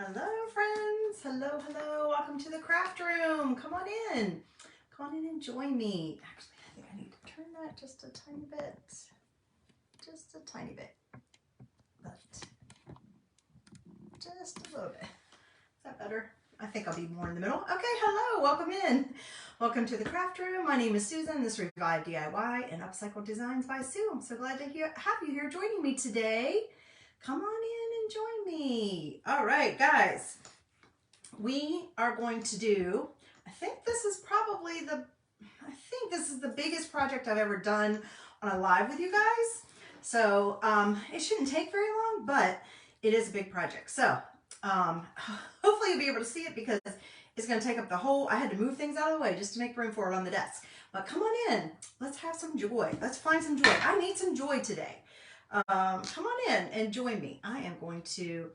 Hello, friends. Hello, hello. Welcome to the craft room. Come on in. Come on in and join me. Actually, I think I need to turn that just a tiny bit. Just a tiny bit. But just a little bit. Is that better? I think I'll be more in the middle. Okay, hello. Welcome in. Welcome to the craft room. My name is Susan. This is Revive DIY and Upcycle Designs by Sue. I'm so glad to have you here joining me today. Come on in and join me. All right, guys. We are going to do, I think this is the biggest project I've ever done on a live with you guys. So it shouldn't take very long, but it is a big project. So hopefully you'll be able to see it because it's going to take up the whole, I had to move things out of the way just to make room for it on the desk. But come on in. Let's have some joy. Let's find some joy. I need some joy today. Come on in and join me. I am going to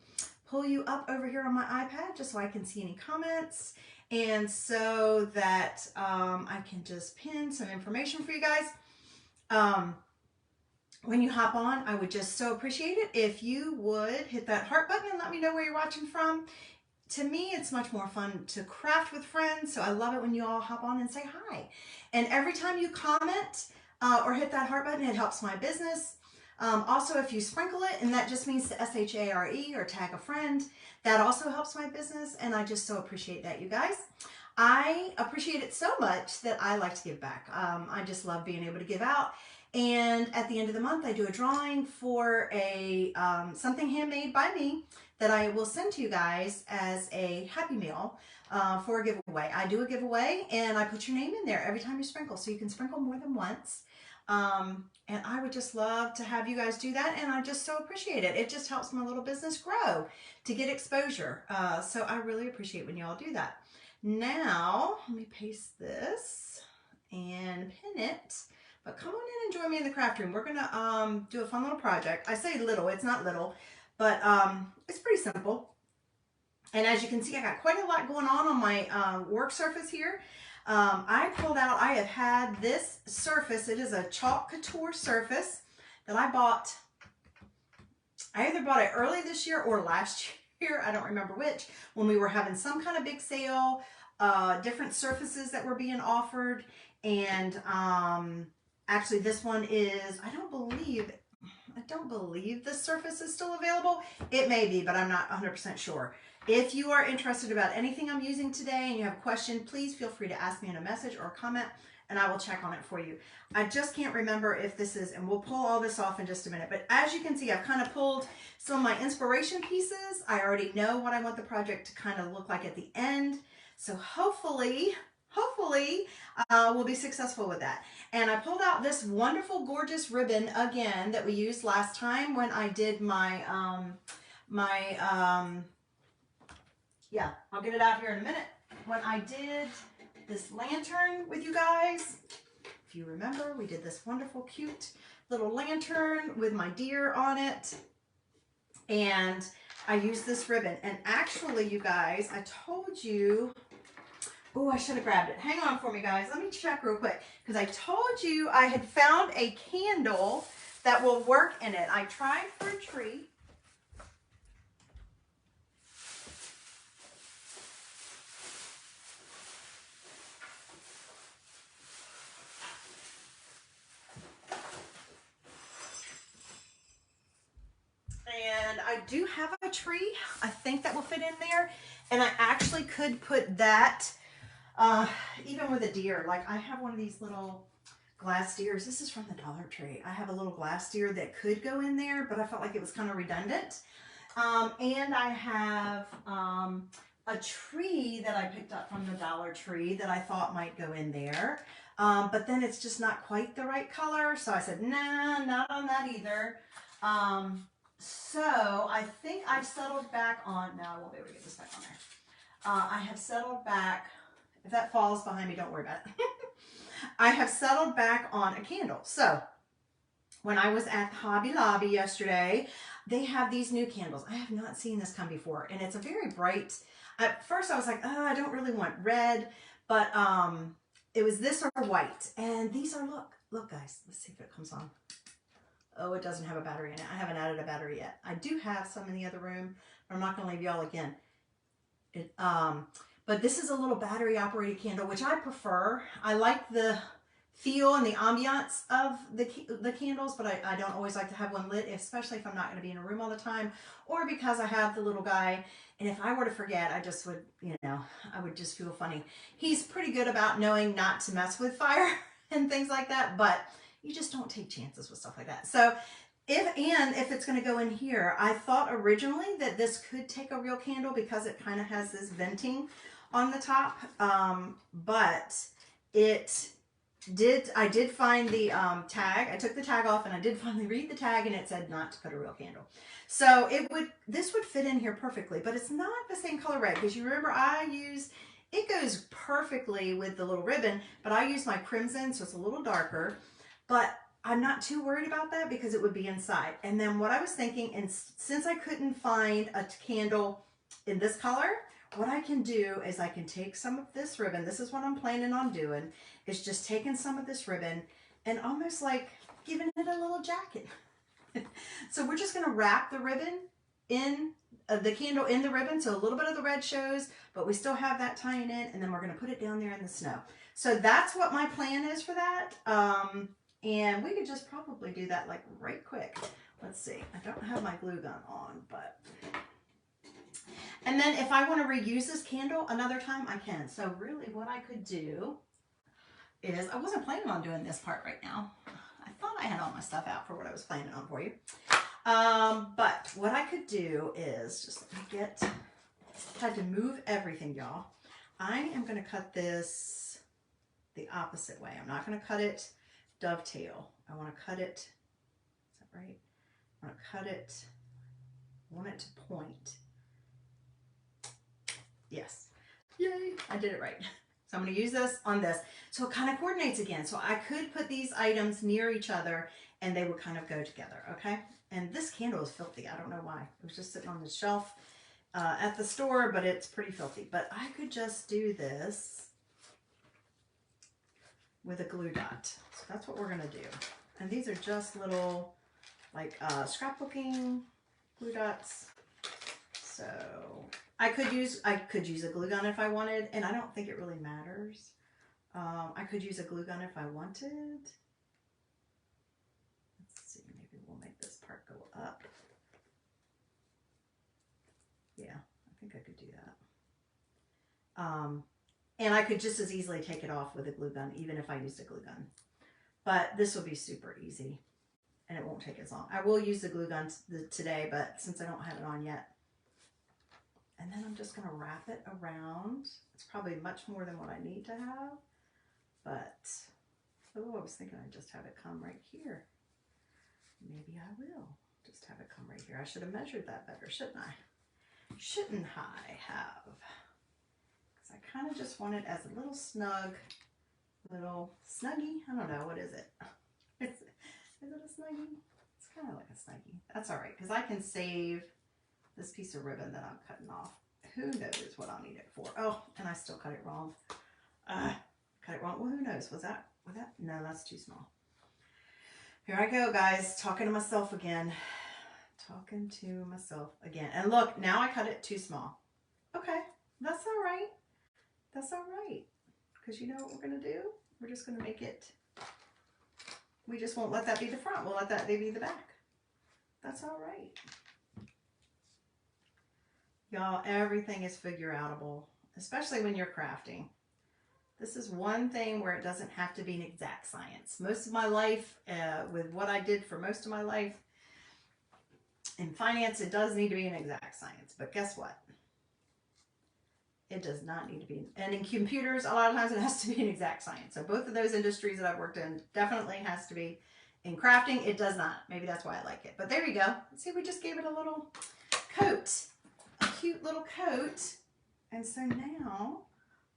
pull you up over here on my iPad just so I can see any comments and so that I can just pin some information for you guys. When you hop on, I would just so appreciate it if you would hit that heart button and let me know where you're watching from. To me, it's much more fun to craft with friends, so I love it when you all hop on and say hi. And every time you comment or hit that heart button, it helps my business. Also, if you sprinkle it, and that just means to SHARE or tag a friend, that also helps my business, and I just so appreciate that, you guys. I appreciate it so much that I like to give back. I just love being able to give out, and at the end of the month, I do a drawing for a something handmade by me that I will send to you guys as a Happy Meal for a giveaway. I do a giveaway, and I put your name in there every time you sprinkle, so you can sprinkle more than once. And I would just love to have you guys do that, and I just so appreciate it. It just helps my little business grow to get exposure. So I really appreciate when you all do that. Now, let me paste this and pin it. But come on in and join me in the craft room. We're gonna do a fun little project. I say little, it's not little, but it's pretty simple. And as you can see, I got quite a lot going on my work surface here. I have had this surface. It is a Chalk Couture surface that I bought. I either bought it early this year or last year. I don't remember which. When we were having some kind of big sale, different surfaces that were being offered. And actually this one is, I don't believe this surface is still available. It may be, but I'm not 100% sure. If you are interested about anything I'm using today and you have a question, please feel free to ask me in a message or a comment and I will check on it for you. I just can't remember if this is, and we'll pull all this off in just a minute, but as you can see, I've kind of pulled some of my inspiration pieces. I already know what I want the project to kind of look like at the end. So hopefully we'll be successful with that. And I pulled out this wonderful, gorgeous ribbon again that we used last time when I did my, yeah, I'll get it out here in a minute. When I did this lantern with you guys, if you remember, we did this wonderful, cute little lantern with my deer on it. And I used this ribbon. And actually, you guys, I told you, oh, I should have grabbed it. Hang on for me, guys. Let me check real quick. Because I told you I had found a candle that will work in it. I tried for a tree. And I do have a tree, I think that will fit in there. And I actually could put that, even with a deer. Like I have one of these little glass deers. This is from the Dollar Tree. I have a little glass deer that could go in there, but I felt like it was kind of redundant. And I have a tree that I picked up from the Dollar Tree that I thought might go in there. But then it's just not quite the right color. So I said, nah, not on that either. So I think I've settled back on, no, I won't be able to get this back on there. I have settled back, if that falls behind me, don't worry about it. I have settled back on a candle. So when I was at Hobby Lobby yesterday, they have these new candles. I have not seen this come before, and it's a very bright, at first I was like, oh, I don't really want red, but it was this or white. And these are, look guys, let's see if it comes on. Oh, it doesn't have a battery in it. I haven't added a battery yet. I do have some in the other room, but I'm not going to leave y'all again. But this is a little battery operated candle, which I prefer. I like the feel and the ambiance of the candles, but I don't always like to have one lit, especially if I'm not going to be in a room all the time, or because I have the little guy. And if I were to forget, I just would, you know, I would just feel funny. He's pretty good about knowing not to mess with fire and things like that, but you just don't take chances with stuff like that. So if it's going to go in here, I thought originally that this could take a real candle because it kind of has this venting on the top, but I did find the tag. I took the tag off and I did finally read the tag, and it said not to put a real candle. So this would fit in here perfectly, but it's not the same color red, because you remember it goes perfectly with the little ribbon, but I use my crimson, so it's a little darker, but I'm not too worried about that because it would be inside. And then what I was thinking, and since I couldn't find a candle in this color, what I can do is I can take some of this ribbon. This is what I'm planning on doing, is just taking some of this ribbon and almost like giving it a little jacket. So we're just going to wrap the ribbon in the candle in the ribbon, so a little bit of the red shows, but we still have that tying in, and then we're going to put it down there in the snow. So that's what my plan is for that. And we could just probably do that like right quick. Let's see. I don't have my glue gun on, but... And then if I want to reuse this candle another time, I can. So really what I could do is, I wasn't planning on doing this part right now. I thought I had all my stuff out for what I was planning on for you. But what I could do is just had to move everything, y'all. I am going to cut this the opposite way. I'm not going to cut it dovetail. I want to cut it, is that right? I want to cut it, I want it to point. Yes. Yay, I did it right. So I'm going to use this on this. So it kind of coordinates again. So I could put these items near each other and they would kind of go together, okay? And this candle is filthy. I don't know why. It was just sitting on the shelf at the store, but it's pretty filthy. But I could just do this with a glue dot. So that's what we're going to do. And these are just little like scrapbooking glue dots. So I could use a glue gun if I wanted, and I don't think it really matters. I could use a glue gun if I wanted. Let's see, maybe we'll make this part go up. Yeah, I think I could do that. And I could just as easily take it off with a glue gun, even if I used a glue gun. But this will be super easy, and it won't take as long. I will use the glue gun today, but since I don't have it on yet. And then I'm just going to wrap it around. It's probably much more than what I need to have. But, oh, I was thinking I'd just have it come right here. Maybe I will just have it come right here. I should have measured that better, shouldn't I? Shouldn't I have? Because I kind of just want it as a little snug, little snuggie. I don't know, what is it? Is it a snuggie? It's kind of like a snuggie. That's all right, because I can save this piece of ribbon that I'm cutting off. Who knows what I'll need it for? Oh, and I still cut it wrong. Cut it wrong. Well, who knows? Was that? No, that's too small. Here I go, guys. Talking to myself again. Talking to myself again. And look, now I cut it too small. Okay, that's all right. That's all right. Because you know what we're going to do? We're just going to make it, we just won't let that be the front. We'll let that be the back. That's all right. Y'all, everything is figure-outable, especially when you're crafting. This is one thing where it doesn't have to be an exact science. Most of my life, with what I did for most of my life, in finance, it does need to be an exact science. But guess what? It does not need to be. And in computers, a lot of times it has to be an exact science. So both of those industries that I've worked in definitely has to be. In crafting, it does not. Maybe that's why I like it. But there you go. See, we just gave it a little coat. A cute little coat. And so now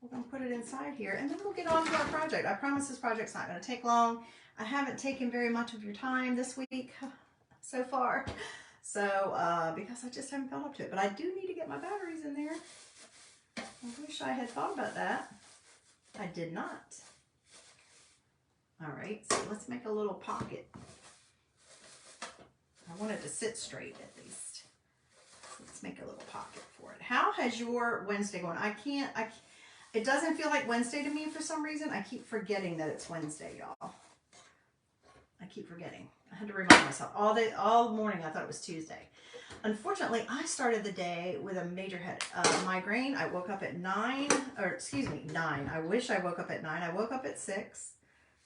we're going to put it inside here, and then we'll get on to our project. I promise this project's not going to take long. I haven't taken very much of your time this week so far, so because I just haven't felt up to it. But I do need to get my batteries in there. I wish I had thought about that. I did not. All right, so let's make a little pocket. I want it to sit straight at least. So let's make a little pocket for it. How has your Wednesday gone? It doesn't feel like Wednesday to me for some reason. I keep forgetting that it's Wednesday, y'all. I keep forgetting. I had to remind myself. All morning I thought it was Tuesday. Unfortunately, I started the day with a major head migraine. I woke up at 9. I wish I woke up at 9. I woke up at 6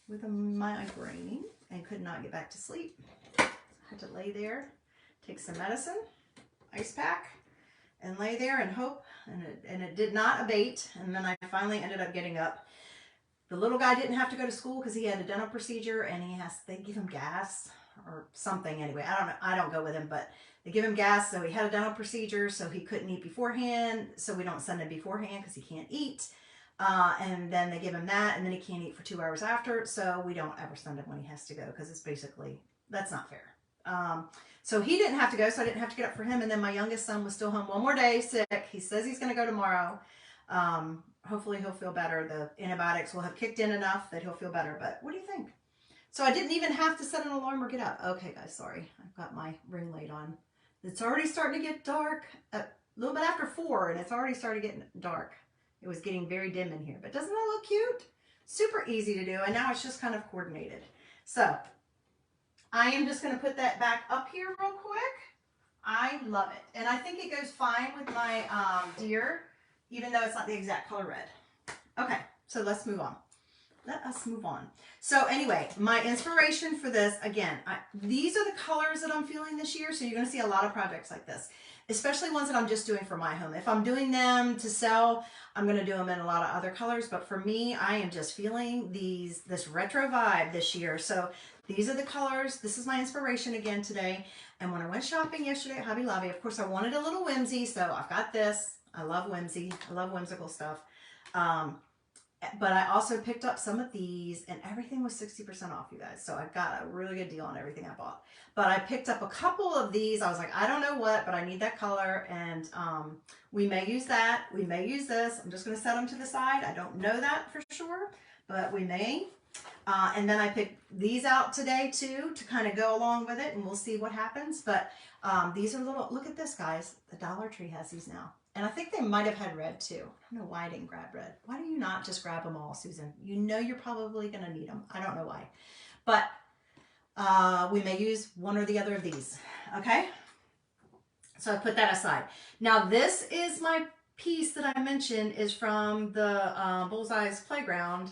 with a migraine and could not get back to sleep. I had to lay there, take some medicine, ice pack, and lay there and hope, and it did not abate. And then I finally ended up getting up. The little guy didn't have to go to school because he had a dental procedure, and they give him gas or something anyway. I don't know. I don't go with him, but they give him gas. So he had a dental procedure, so he couldn't eat beforehand. So we don't send him beforehand because he can't eat. And then they give him that, and then he can't eat for 2 hours after. So we don't ever send him when he has to go because it's basically, that's not fair. So he didn't have to go, so I didn't have to get up for him. And then my youngest son was still home one more day sick. He says he's going to go tomorrow. Hopefully he'll feel better. The antibiotics will have kicked in enough that he'll feel better. But what do you think? So I didn't even have to set an alarm or get up. Okay, guys, sorry. I've got my ring light on. It's already starting to get dark. A little bit after 4, and it's already started getting dark. It was getting very dim in here. But doesn't that look cute? Super easy to do. And now it's just kind of coordinated. So I am just going to put that back up here real quick. I love it. And I think it goes fine with my deer, even though it's not the exact color red. Okay, so let's move on. Let us move on. So anyway, my inspiration for this, again, these are the colors that I'm feeling this year. So you're going to see a lot of projects like this, especially ones that I'm just doing for my home. If I'm doing them to sell, I'm going to do them in a lot of other colors. But for me, I am just feeling this retro vibe this year. So these are the colors. This is my inspiration again today. And when I went shopping yesterday at Hobby Lobby, of course, I wanted a little whimsy. So I've got this. I love whimsy. I love whimsical stuff. But I also picked up some of these, and everything was 60% off, you guys. So I got a really good deal on everything I bought. But I picked up a couple of these. I was like, I don't know what, but I need that color. And we may use that. We may use this. I'm just going to set them to the side. I don't know that for sure, but we may. And then I picked these out today too to kind of go along with it, and we'll see what happens. But these are little, look at this, guys. The Dollar Tree has these now. And I think they might have had red too. I don't know why I didn't grab red. Why do you not just grab them all, Susan? You know you're probably going to need them. I don't know why. But we may use one or the other of these. Okay? So I put that aside. Now this is my piece that I mentioned is from the Bullseye's Playground.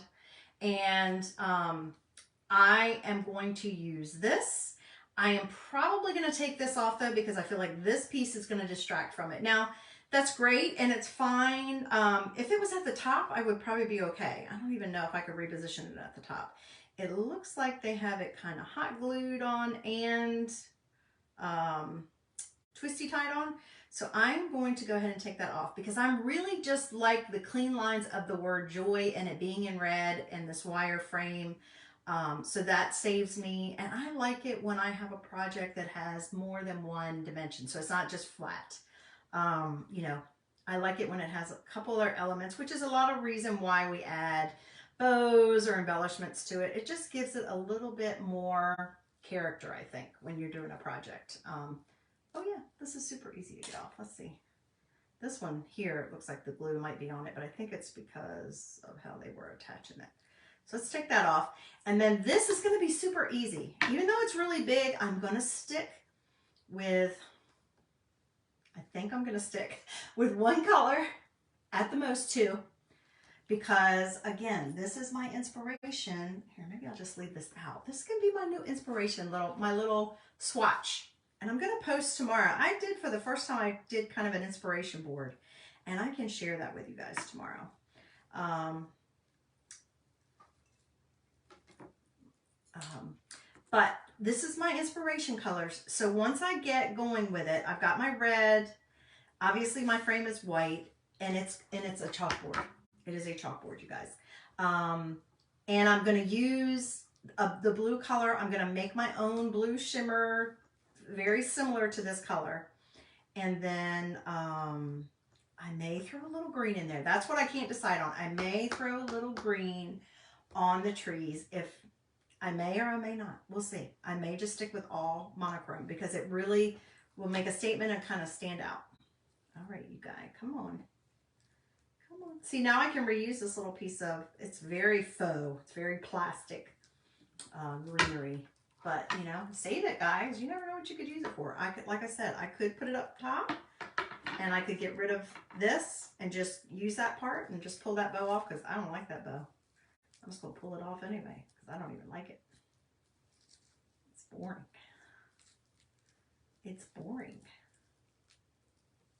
And I am going to use this. I am probably going to take this off though because I feel like this piece is going to distract from it. Now, that's great and it's fine. If it was at the top, I would probably be okay. I don't even know if I could reposition it at the top. It looks like they have it kind of hot glued on and twisty tied on. So I'm going to go ahead and take that off because I'm really just like the clean lines of the word joy and it being in red and this wire frame. So that saves me. And I like it when I have a project that has more than one dimension. So it's not just flat. You know, I like it when it has a couple other elements, which is a lot of reason why we add bows or embellishments to it. It just gives it a little bit more character, I think, when you're doing a project. Oh yeah, this is super easy to get off. Let's see. This one here, it looks like the glue might be on it, but I think it's because of how they were attaching it. So let's take that off. And then this is going to be super easy. Even though it's really big, I'm going to stick with, I think I'm going to stick with one color, at the most 2. Because again, this is my inspiration. Here, maybe I'll just leave this out. This can be my new inspiration, my little swatch. And I'm going to post tomorrow. I did for the first time, I did kind of an inspiration board. And I can share that with you guys tomorrow. But this is my inspiration colors. So once I get going with it, I've got my red. Obviously my frame is white and it's a chalkboard. It is a chalkboard, you guys. And I'm going to use the blue color. I'm going to make my own blue shimmer, very similar to this color. And then I may throw a little green in there. That's what I can't decide on. I may throw a little green on the trees. If I may or I may not. We'll see. I may just stick with all monochrome because it really will make a statement and kind of stand out. All right, you guys, come on. Come on. See, now I can reuse this little piece of, it's very faux. It's very plastic greenery. But, you know, save it, guys. You never know what you could use it for. I could, like I said, I could put it up top and I could get rid of this and just use that part and just pull that bow off because I don't like that bow. I'm just going to pull it off anyway because I don't even like it. It's boring. It's boring.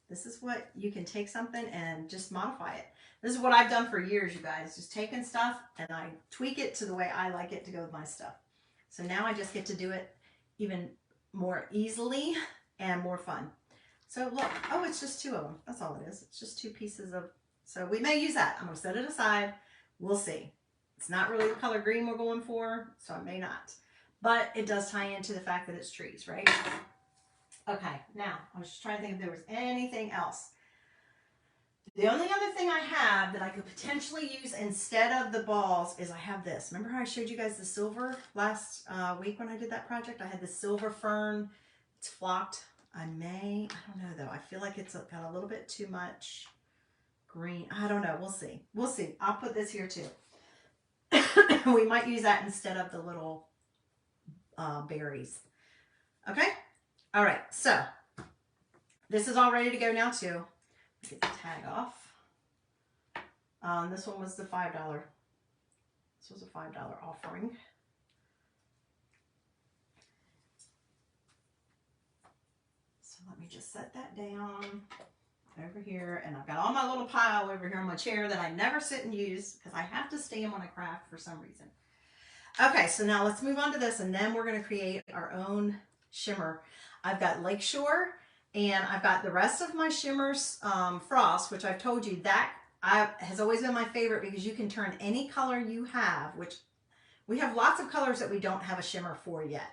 This is what you can take something and just modify it. This is what I've done for years, you guys. Just taking stuff and I tweak it to the way I like it to go with my stuff. So now I just get to do it even more easily and more fun. So look, oh, it's just two of them. That's all it is. It's just two pieces of, so we may use that. I'm going to set it aside. We'll see. It's not really the color green we're going for, so I may not. But it does tie into the fact that it's trees, right? Okay, now, I was just trying to think if there was anything else. The only other thing I have that I could potentially use instead of the balls is I have this. Remember how I showed you guys the silver last week when I did that project? I had the silver fern. It's flocked. I don't know though. I feel like it's got a little bit too much green. I don't know. We'll see. We'll see. I'll put this here too. We might use that instead of the little berries. Okay? All right. So this is all ready to go now too. Get the tag off. This one was the $5. This was a $5 offering. So let me just set that down over here. And I've got all my little pile over here on my chair that I never sit and use because I have to stand when I craft for some reason. Okay, so now let's move on to this and then we're going to create our own shimmer. I've got Lakeshore and I've got the rest of my shimmers frost, which I've told you that has always been my favorite because you can turn any color you have, which we have lots of colors that we don't have a shimmer for yet.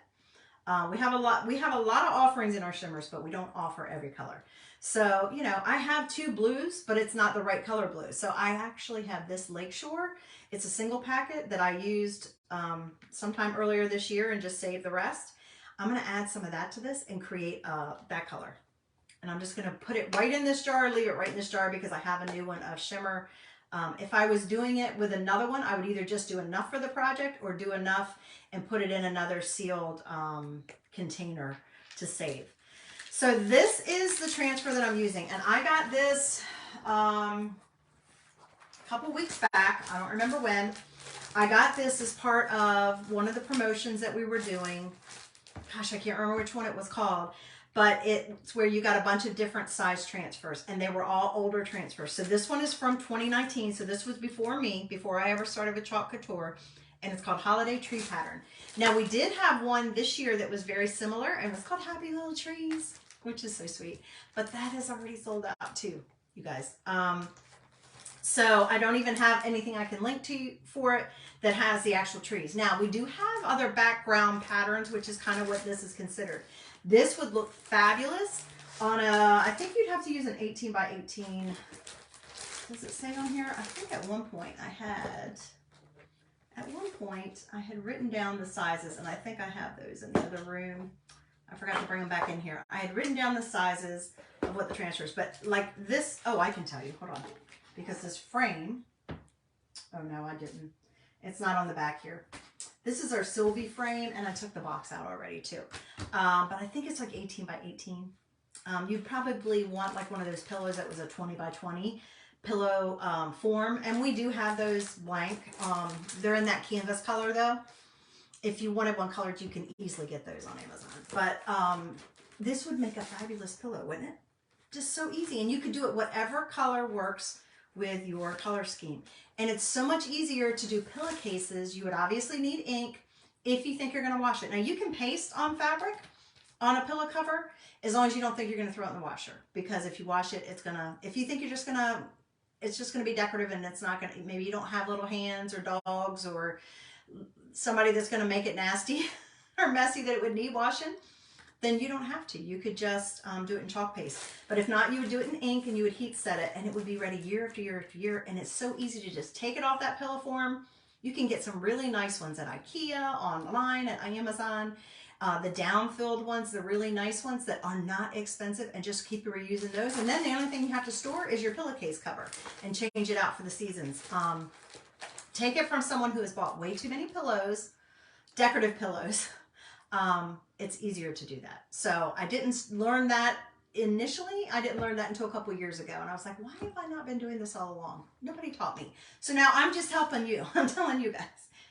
We have a lot of offerings in our shimmers, but we don't offer every color. So, you know, I have two blues, but it's not the right color blue. So I actually have this Lakeshore. It's a single packet that I used sometime earlier this year and just saved the rest. I'm going to add some of that to this and create that color. And I'm just going to put it right in this jar, leave it right in this jar because I have a new one of shimmer. If I was doing it with another one, I would either just do enough for the project or do enough and put it in another sealed container to save. So this is the transfer that I'm using. And I got this a couple weeks back. I don't remember when. I got this as part of one of the promotions that we were doing. Gosh, I can't remember which one it was called. But it's where you got a bunch of different size transfers. And they were all older transfers. So this one is from 2019. So this was before me, before I ever started with Chalk Couture. And it's called Holiday Tree Pattern. Now we did have one this year that was very similar. And it was called Happy Little Trees, which is so sweet. But that is already sold out too, you guys. So I don't even have anything I can link to for it that has the actual trees. Now we do have other background patterns, which is kind of what this is considered. This would look fabulous on a, I think you'd have to use an 18 by 18. Does it say on here? I think at one point I had written down the sizes, and I think I have those in the other room. I forgot to bring them back in here. I had written down the sizes of what the transfer is, but like this, oh, I can tell you, hold on. Because this frame, oh no, I didn't. It's not on the back here. This is our Sylvie frame, and I took the box out already too. But I think it's like 18 by 18. You'd probably want like one of those pillows that was a 20 by 20 pillow form. And we do have those blank. They're in that canvas color though. If you wanted one colored, you can easily get those on Amazon. But this would make a fabulous pillow, wouldn't it? Just so easy. And you could do it whatever color works with your color scheme. And it's so much easier to do pillowcases. You would obviously need ink if you think you're going to wash it. Now you can paste on fabric on a pillow cover as long as you don't think you're going to throw it in the washer. Because if you wash it, it's going to, if you think you're just going to, it's just going to be decorative and it's not going to, maybe you don't have little hands or dogs or somebody that's going to make it nasty or messy that it would need washing, then you don't have to. You could just do it in chalk paste. But if not, you would do it in ink and you would heat set it and it would be ready year after year after year. And it's so easy to just take it off that pillow form. You can get some really nice ones at IKEA, online, at Amazon. The down-filled ones, the really nice ones that are not expensive, and just keep reusing those. And then the only thing you have to store is your pillowcase cover and change it out for the seasons. Take it from someone who has bought way too many pillows, decorative pillows. It's easier to do that. So I didn't learn that initially. I didn't learn that until a couple years ago. And I was like, why have I not been doing this all along? Nobody taught me. So now I'm just helping you. I'm telling you guys,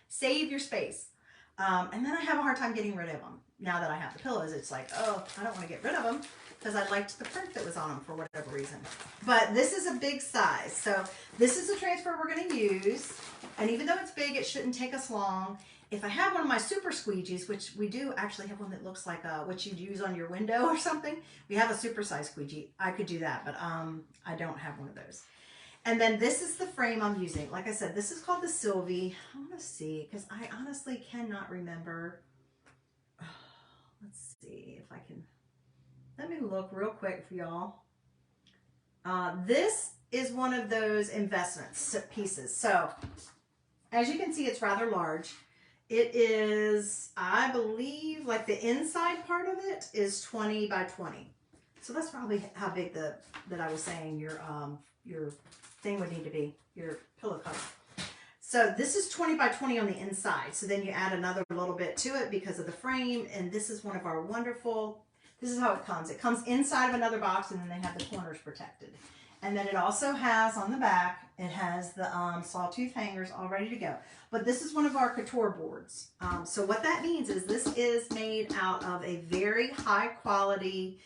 save your space. And then I have a hard time getting rid of them. Now that I have the pillows, it's like, oh, I don't want to get rid of them because I liked the print that was on them for whatever reason. But this is a big size. So this is a transfer we're going to use. And even though it's big, it shouldn't take us long. If I have one of my super squeegees, which we do actually have one that looks like what you'd use on your window or something. We have a super size squeegee. I could do that, but I don't have one of those. And then this is the frame I'm using. Like I said, this is called the Sylvie. I want to see, because I honestly cannot remember. Oh, let's see if I can. Let me look real quick for y'all. This is one of those investment pieces. So as you can see, it's rather large. It is, I believe, like the inside part of it is 20 by 20. So that's probably how big that I was saying your thing would need to be, your pillow cover. So this is 20 by 20 on the inside. So then you add another little bit to it because of the frame. And this is one of our wonderful, this is how it comes. It comes inside of another box, and then they have the corners protected. And then it also has on the back, it has the sawtooth hangers all ready to go. But this is one of our couture boards. So what that means is this is made out of a very high quality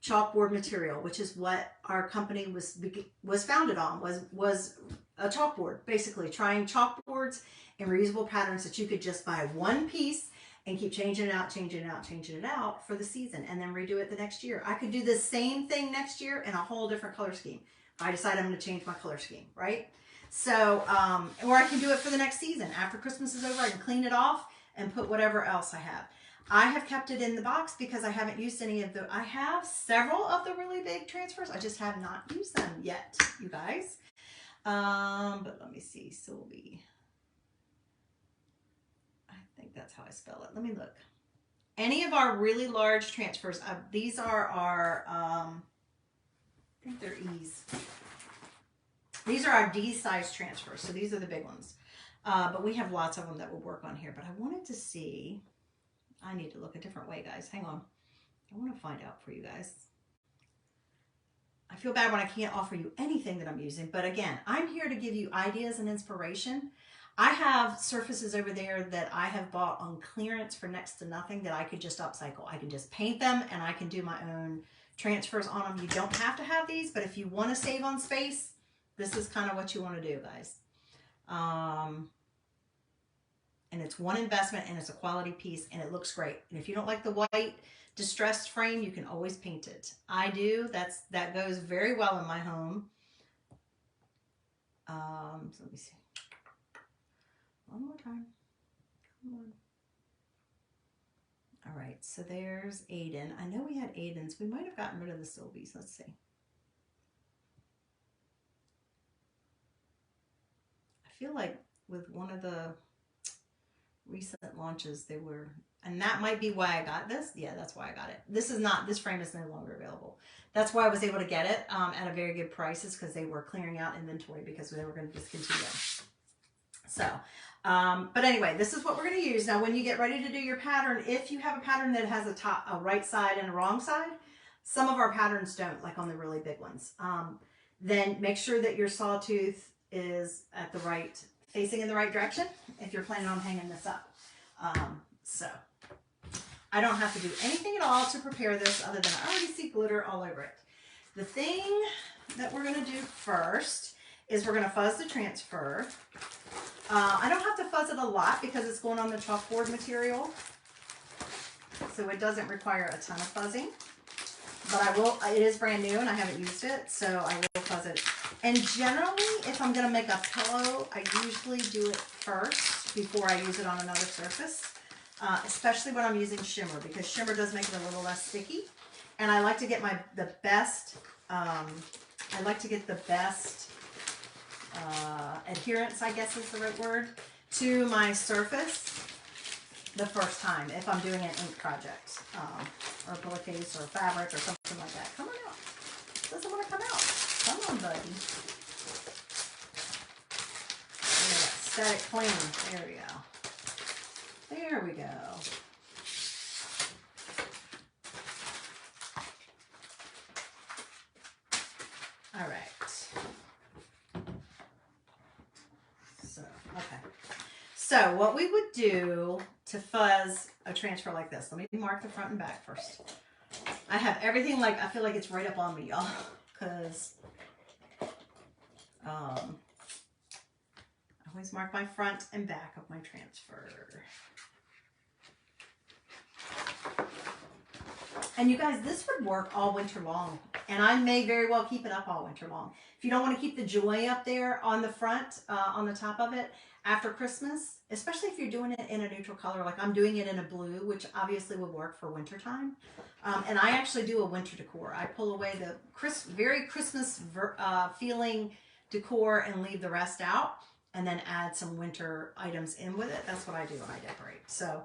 chalkboard material, which is what our company was founded on, was a chalkboard, basically trying chalkboards and reusable patterns that you could just buy one piece and keep changing it out, changing it out, changing it out for the season, and then redo it the next year. I could do the same thing next year in a whole different color scheme. I decide I'm going to change my color scheme, right? So, or I can do it for the next season. After Christmas is over, I can clean it off and put whatever else I have. I have kept it in the box because I haven't used any of the, I have several of the really big transfers. I just have not used them yet, you guys. But let me see, Sylvie. I think that's how I spell it. Let me look. Any of our really large transfers, these are our, I think they're E's. These are our D size transfers, so these are the big ones. But we have lots of them that we'll work on here. But I wanted to see, I need to look a different way, guys. Hang on. I want to find out for you guys. I feel bad when I can't offer you anything that I'm using. But again, I'm here to give you ideas and inspiration. I have surfaces over there that I have bought on clearance for next to nothing that I could just upcycle. I can just paint them and I can do my own transfers on them. You don't have to have these, but if you want to save on space, this is kind of what you want to do, guys. And it's one investment and it's a quality piece and it looks great. And if you don't like the white distressed frame, you can always paint it. I do. That goes very well in my home. So let me see. One more time. Come on. All right, so there's Aiden. I know we had Aidens. We might have gotten rid of the Sylvies. Let's see. I feel like with one of the recent launches, they were, and that might be why I got this. Yeah, that's why I got it. This frame is no longer available. That's why I was able to get it at a very good prices, because they were clearing out inventory because they were going to discontinue. So, but anyway, this is what we're going to use. Now, when you get ready to do your pattern, if you have a pattern that has a right side and a wrong side, some of our patterns don't, like on the really big ones, then make sure that your sawtooth is at the right, facing in the right direction if you're planning on hanging this up. So I don't have to do anything at all to prepare this other than I already see glitter all over it. The thing that we're going to do first is we're going to fuzz the transfer. I don't have to fuzz it a lot because it's going on the chalkboard material, so it doesn't require a ton of fuzzing. But I will, it is brand new and I haven't used it, so I will fuzz it. And generally, if I'm going to make a pillow, I usually do it first before I use it on another surface, especially when I'm using shimmer, because shimmer does make it a little less sticky. And I like to get the best adherence, I guess is the right word, to my surface. the first time if I'm doing an ink project, or pillowcase or fabric or something like that. Come on out. It doesn't want to come out. Come on, buddy. Static clean. There we go. There we go. All right. So, okay. So what we would do to fuzz a transfer like this, let me mark the front and back first. I have everything like, I feel like it's right up on me, y'all, because I always mark my front and back of my transfer. And you guys, this would work all winter long. And I may very well keep it up all winter long. If you don't want to keep the joy up there on the front, on the top of it, after Christmas, especially if you're doing it in a neutral color, like I'm doing it in a blue, which obviously would work for winter time. And I actually do a winter decor. I pull away the very Christmas feeling decor and leave the rest out, and then add some winter items in with it. That's what I do when I decorate. So,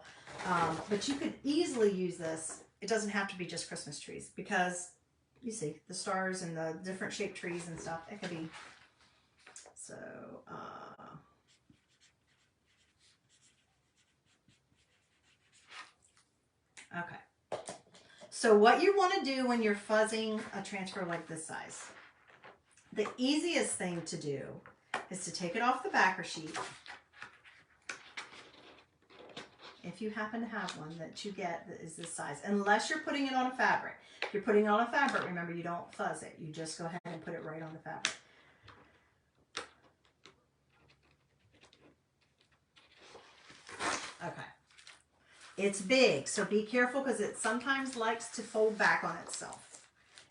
but you could easily use this. It doesn't have to be just Christmas trees, because you see the stars and the different shaped trees and stuff. It could be. So, okay. So what you want to do when you're fuzzing a transfer like this size, the easiest thing to do is to take it off the backer sheet. If you happen to have one that you get that is this size, unless you're putting it on a fabric. If you're putting it on a fabric, remember, you don't fuzz it. You just go ahead and put it right on the fabric. Okay. It's big, so be careful, because it sometimes likes to fold back on itself.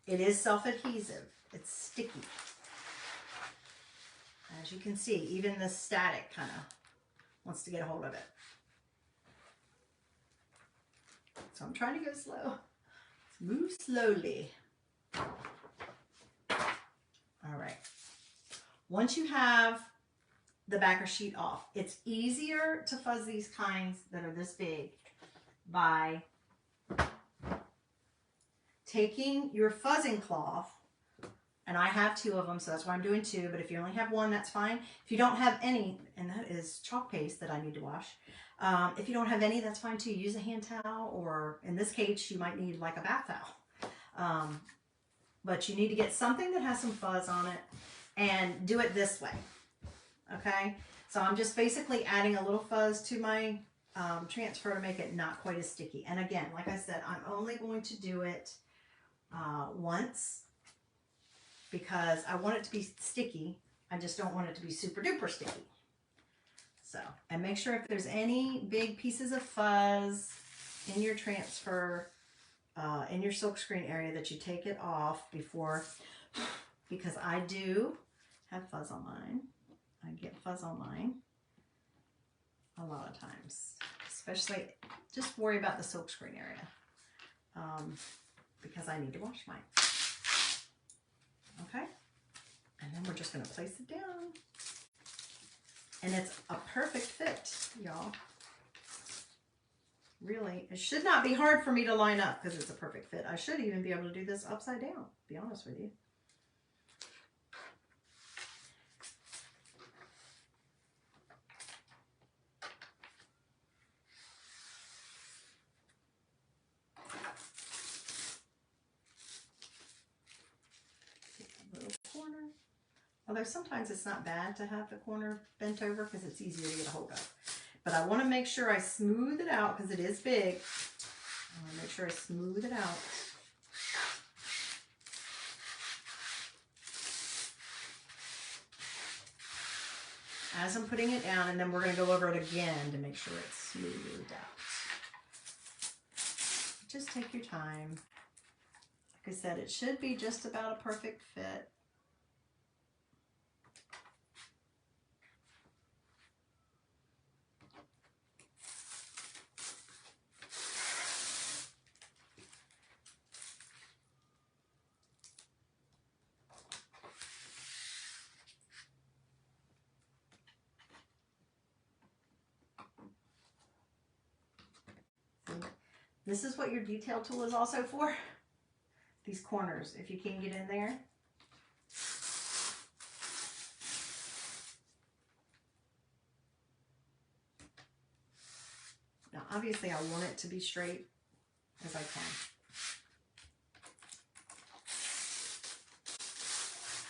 It is self-adhesive. It's sticky. As you can see, even the static kind of wants to get a hold of it. So I'm trying to go slow. Move slowly. All right. Once you have the backer sheet off, it's easier to fuzz these kinds that are this big by taking your fuzzing cloth, and I have 2 of them, so that's why I'm doing 2, but if you only have 1, that's fine. If you don't have any, and that is chalk paste that I need to wash, if you don't have any, that's fine too. Use a hand towel, or in this case, you might need like a bath towel. But you need to get something that has some fuzz on it, and do it this way. Okay, so I'm just basically adding a little fuzz to my transfer to make it not quite as sticky. And again, like I said, I'm only going to do it once, because I want it to be sticky. I just don't want it to be super duper sticky. So, and make sure if there's any big pieces of fuzz in your transfer, in your silkscreen area, that you take it off before, because I do have fuzz on mine. I get fuzz on mine a lot of times, especially, just worry about the silkscreen area, because I need to wash mine. Okay, and then we're just going to place it down, and it's a perfect fit, y'all. Really, it should not be hard for me to line up, because it's a perfect fit. I should even be able to do this upside down, to be honest with you. Although sometimes it's not bad to have the corner bent over, because it's easier to get a hold of. But I want to make sure I smooth it out, because it is big. I want to make sure I smooth it out. As I'm putting it down, and then we're going to go over it again to make sure it's smoothed out. Just take your time. Like I said, it should be just about a perfect fit. This is what your detail tool is also for. These corners, if you can get in there. Now, obviously, I want it to be straight as I can.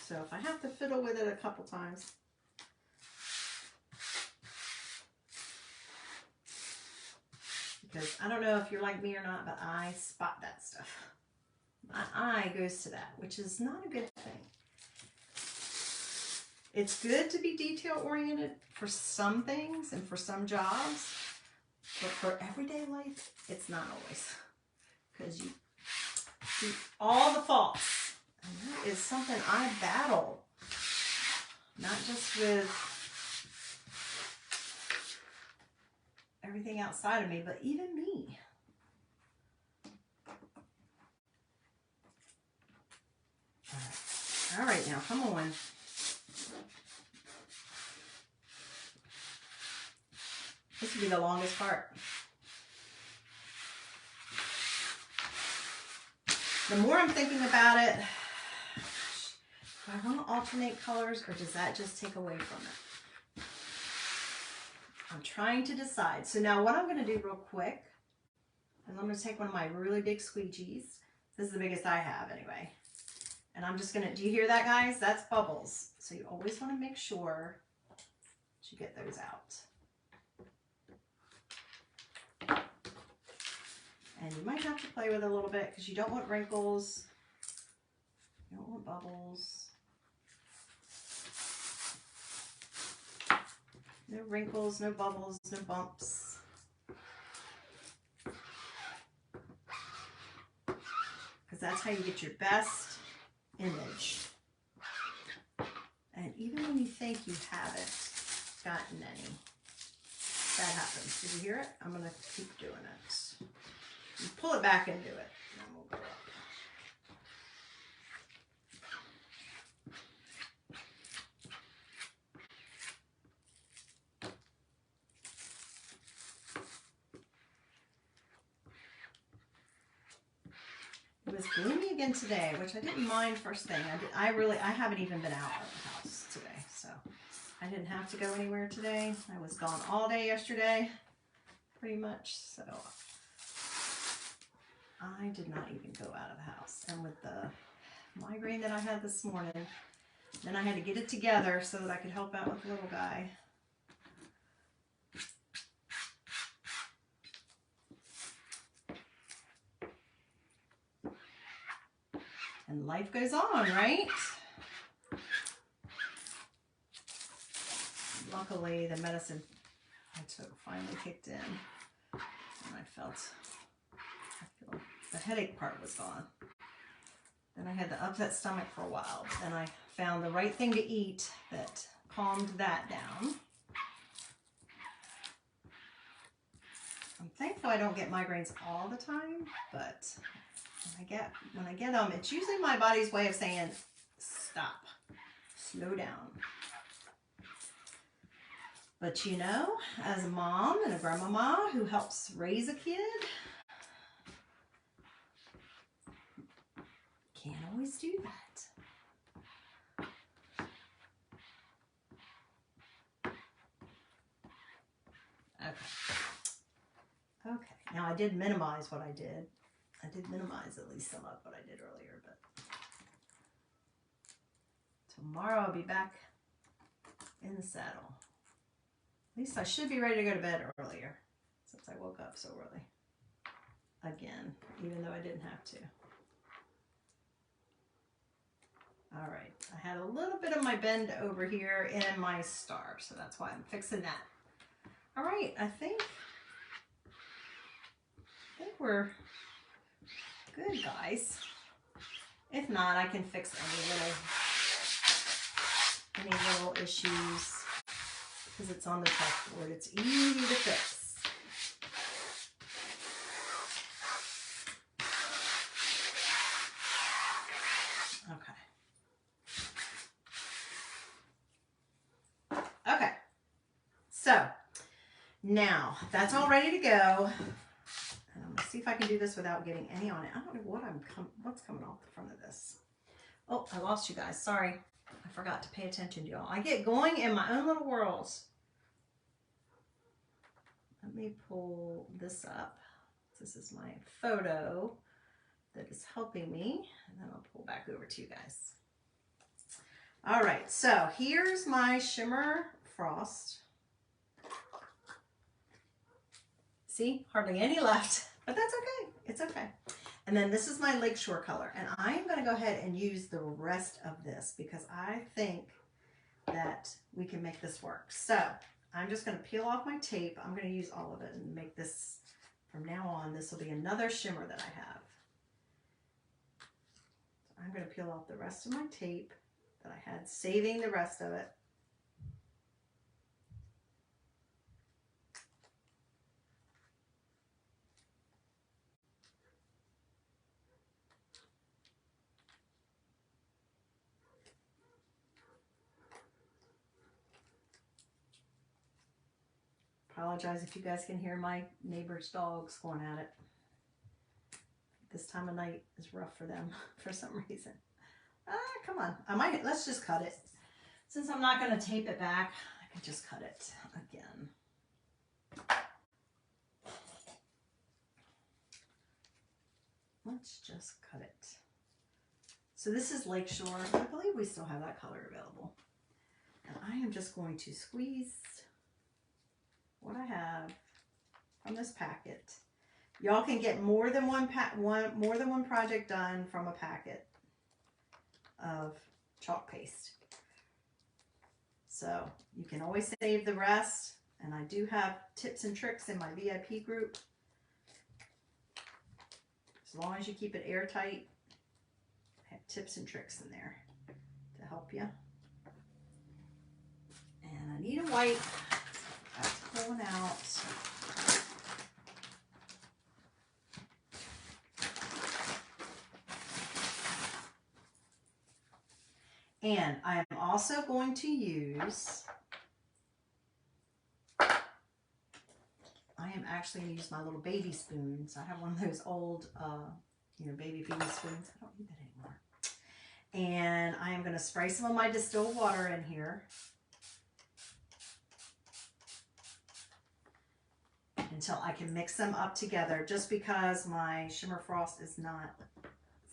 So if I have to fiddle with it a couple times, because I don't know if you're like me or not, but I spot that stuff. My eye goes to that, which is not a good thing. It's good to be detail oriented for some things and for some jobs, but for everyday life, it's not always. Because you see all the faults, and that is something I battle, not just with everything outside of me, but even me. All right, now come on. This would be the longest part. The more I'm thinking about it, do I want to alternate colors or does that just take away from it? I'm trying to decide. So now what I'm going to do real quick is I'm going to take one of my really big squeegees. This is the biggest I have anyway. And I'm just going to, do you hear that, guys? That's bubbles. So you always want to make sure that you get those out. And you might have to play with it a little bit because you don't want wrinkles. You don't want bubbles. No wrinkles, no bubbles, no bumps. Because that's how you get your best image. And even when you think you haven't gotten any, that happens. Did you hear it? I'm going to keep doing it. You pull it back and do it. And then we'll go up. It was gloomy again today, which I didn't mind first thing. I haven't even been out of the house today, so I didn't have to go anywhere today. I was gone all day yesterday, pretty much, so I did not even go out of the house. And with the migraine that I had this morning, then I had to get it together so that I could help out with the little guy. And life goes on, right? Luckily, the medicine I took finally kicked in. And I feel the headache part was gone. Then I had the upset stomach for a while. Then I found the right thing to eat that calmed that down. I'm thankful I don't get migraines all the time, but when I get them, it's usually my body's way of saying, stop, slow down. But you know, as a mom and a grandmama who helps raise a kid, can't always do that. Okay, now I did minimize what I did. I did minimize at least some of what I did earlier, but tomorrow I'll be back in the saddle. At least I should be ready to go to bed earlier since I woke up so early. Again, even though I didn't have to. All right, I had a little bit of my bend over here in my star, so that's why I'm fixing that. All right, I think we're good, guys. If not, I can fix any little issues because it's on the chalkboard. It's easy to fix. Okay. So now that's all ready to go. And I'm gonna see see if I can do this without getting any on it. I don't know what's coming off the front of this. Oh, I lost you guys. Sorry. I forgot to pay attention to y'all. I get going in my own little worlds. Let me pull this up. This is my photo that is helping me. And then I'll pull back over to you guys. All right, so here's my shimmer frost. See, hardly any left, but that's okay. It's okay. And then this is my Lakeshore color, and I'm going to go ahead and use the rest of this because I think that we can make this work. So I'm just going to peel off my tape. I'm going to use all of it and make this, from now on, this will be another shimmer that I have. So I'm going to peel off the rest of my tape that I had, saving the rest of it. Apologize if you guys can hear my neighbor's dogs going at it. This time of night is rough for them for some reason. Come on. Let's just cut it. Since I'm not going to tape it back, I can just cut it again. Let's just cut it. So this is Lakeshore. I believe we still have that color available. And I am just going to squeeze what I have from this packet. Y'all can get more than one project done from a packet of chalk paste. So you can always save the rest, and I do have tips and tricks in my VIP group. As long as you keep it airtight, I have tips and tricks in there to help you. And I need a white. That's pulling out. And I am also going to use, I am actually going to use my little baby spoons. I have one of those old, baby spoons. I don't need that anymore. And I am going to spray some of my distilled water in here. Until I can mix them up together, just because my shimmer frost is not,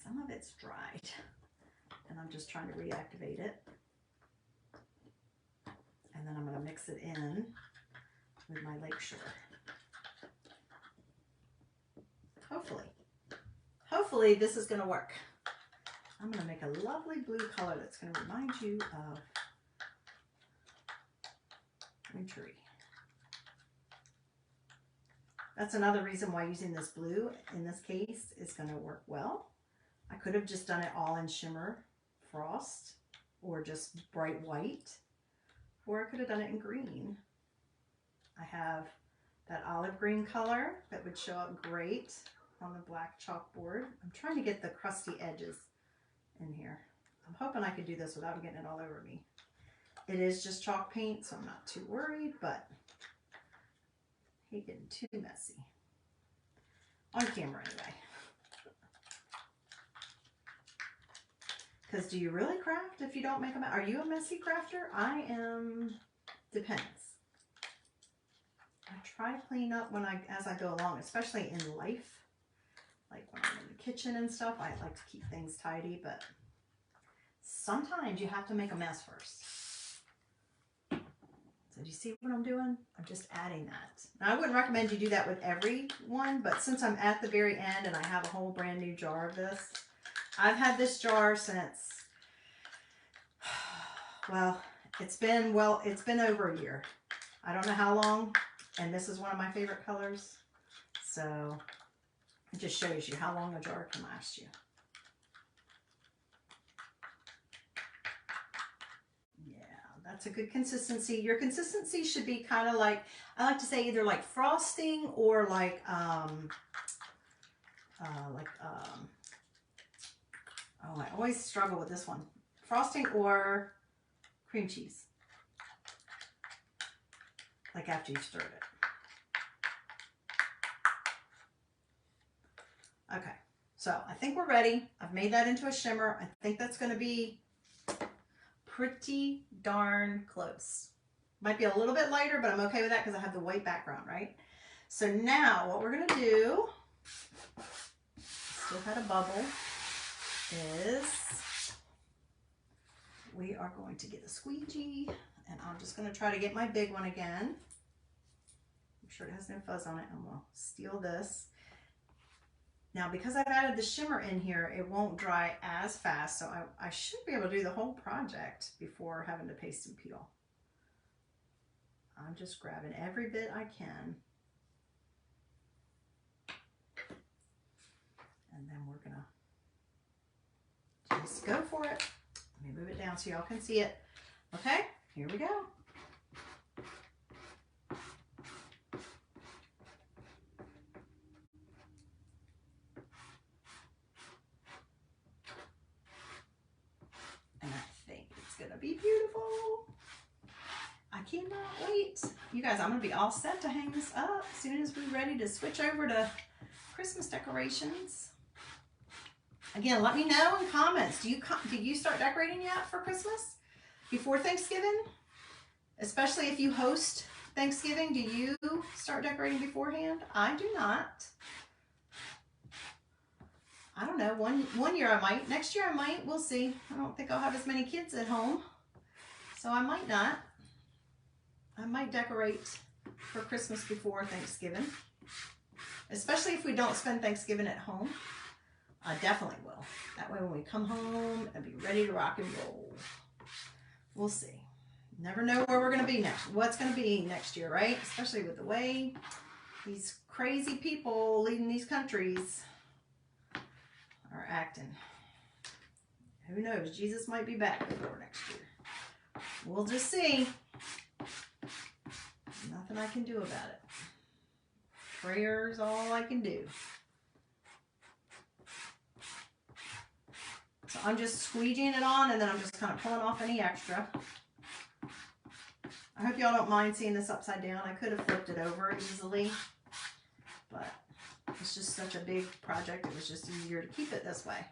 some of it's dried. And I'm just trying to reactivate it. And then I'm going to mix it in with my Lakeshore. Hopefully this is going to work. I'm going to make a lovely blue color that's going to remind you of wintry. That's another reason why using this blue in this case is going to work well. I could have just done it all in shimmer frost or just bright white, or I could have done it in green. I have that olive green color that would show up great on the black chalkboard. I'm trying to get the crusty edges in here. I'm hoping I could do this without getting it all over me. It is just chalk paint, so I'm not too worried, but I hate getting too messy. On camera anyway. Because do you really craft if you don't make a mess? Are you a messy crafter? I am, depends. I try to clean up as I go along, especially in life. Like when I'm in the kitchen and stuff, I like to keep things tidy, but sometimes you have to make a mess first. So do you see what I'm doing? I'm just adding that. Now, I wouldn't recommend you do that with every one, but since I'm at the very end and I have a whole brand new jar of this, I've had this jar since, well, it's been over a year. I don't know how long, and this is one of my favorite colors. So it just shows you how long a jar can last you. Yeah, that's a good consistency. Your consistency should be kind of like, I like to say either like frosting or like oh, I always struggle with this one. Frosting or cream cheese. Like after you've stirred it. Okay, so I think we're ready. I've made that into a shimmer. I think that's going to be pretty darn close. Might be a little bit lighter, but I'm okay with that because I have the white background, right? So now what we're going to do, still had a bubble, is we are going to get a squeegee, and I'm just going to try to get my big one again. I'm sure it has no fuzz on it. I'm going to steal this. Now, because I've added the shimmer in here, it won't dry as fast, so I should be able to do the whole project before having to paste and peel. I'm just grabbing every bit I can. And then we're gonna just go for it. Let me move it down so y'all can see it. Okay, here we go. And I think it's gonna be beautiful. I cannot wait. You guys, I'm gonna be all set to hang this up as soon as we're ready to switch over to Christmas decorations. Again, let me know in comments. Do you start decorating yet for Christmas? Before Thanksgiving? Especially if you host Thanksgiving, do you start decorating beforehand? I do not. I don't know. One year I might. Next year I might. We'll see. I don't think I'll have as many kids at home. So I might not. I might decorate for Christmas before Thanksgiving. Especially if we don't spend Thanksgiving at home. I definitely will. That way when we come home, I'll be ready to rock and roll. We'll see. Never know where we're going to be next. What's going to be next year, right? Especially with the way these crazy people leading these countries are acting. Who knows? Jesus might be back before next year. We'll just see. Nothing I can do about it. Prayer's all I can do. So I'm just squeegeeing it on, and then I'm just kind of pulling off any extra. I hope y'all don't mind seeing this upside down. I could have flipped it over easily, but it's just such a big project. It was just easier to keep it this way.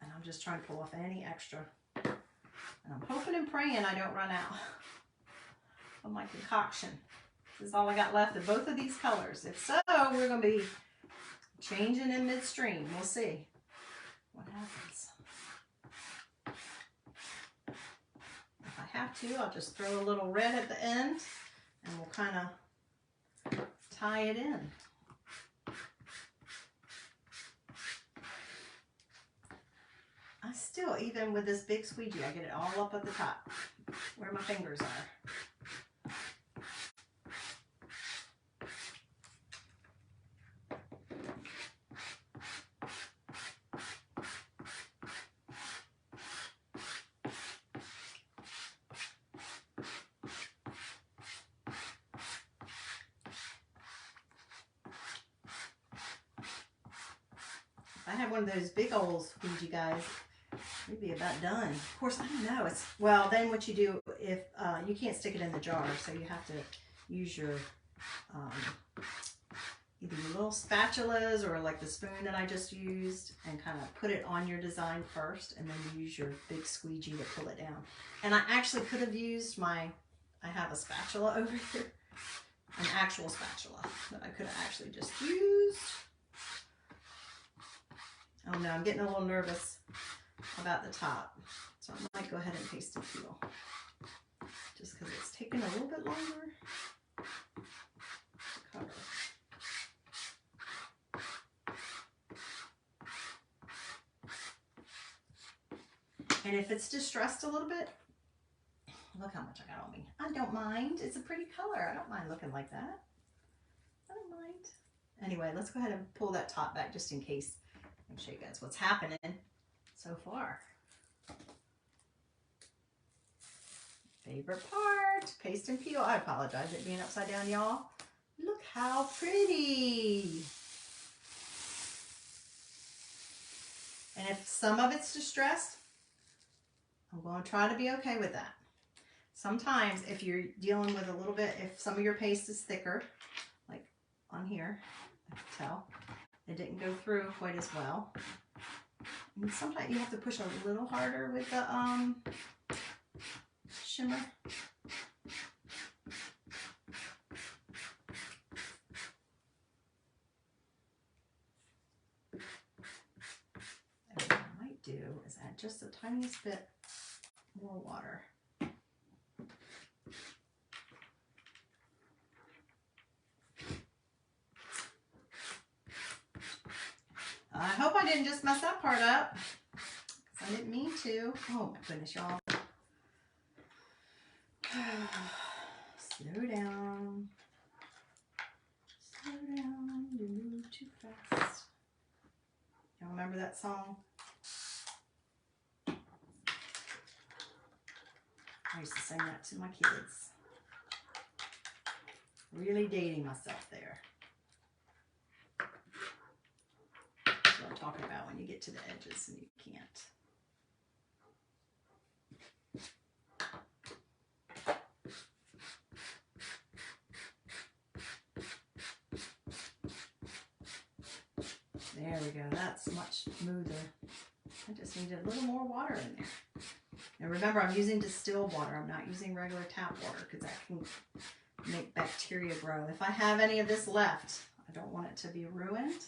And I'm just trying to pull off any extra. And I'm hoping and praying I don't run out of my concoction. This is all I got left of both of these colors. If so, we're going to be changing in midstream. We'll see what happens. If I have to, I'll just throw a little red at the end and we'll kind of tie it in. I still, even with this big squeegee, I get it all up at the top where my fingers are. I had one of those big old squeegee guys, we'd be about done. Of course, I don't know. Well, then what you do, if you can't stick it in the jar, so you have to use your either your little spatulas or like the spoon that I just used, and kind of put it on your design first, and then you use your big squeegee to pull it down. And I actually could have used I have a spatula over here, an actual spatula that I could have actually just used. Oh no, I'm getting a little nervous about the top. So I might go ahead and paste and peel. Just because it's taking a little bit longer to cover. And if it's distressed a little bit, look how much I got on me. I don't mind. It's a pretty color. I don't mind looking like that. I don't mind. Anyway, let's go ahead and pull that top back just in case. I'll show you guys what's happening so far. Favorite part, paste and peel. I apologize it being upside down, y'all. Look how pretty. And if some of it's distressed, I'm going to try to be okay with that. sometimes if you're dealing with a little bit, if some of your paste is thicker, like on here, I can tell it didn't go through quite as well. And sometimes you have to push a little harder with the shimmer. And what I might do is add just the tiniest bit more water. I hope I didn't just mess that part up. I didn't mean to. Oh my goodness, y'all. Slow down. Slow down. You move too fast. Y'all remember that song? I used to sing that to my kids. Really dating myself there. That's what I'm talking about when you get to the edges and you can't. There we go. That's much smoother. I just needed a little more water in there. And remember, I'm using distilled water. I'm not using regular tap water because that can make bacteria grow. If I have any of this left, I don't want it to be ruined.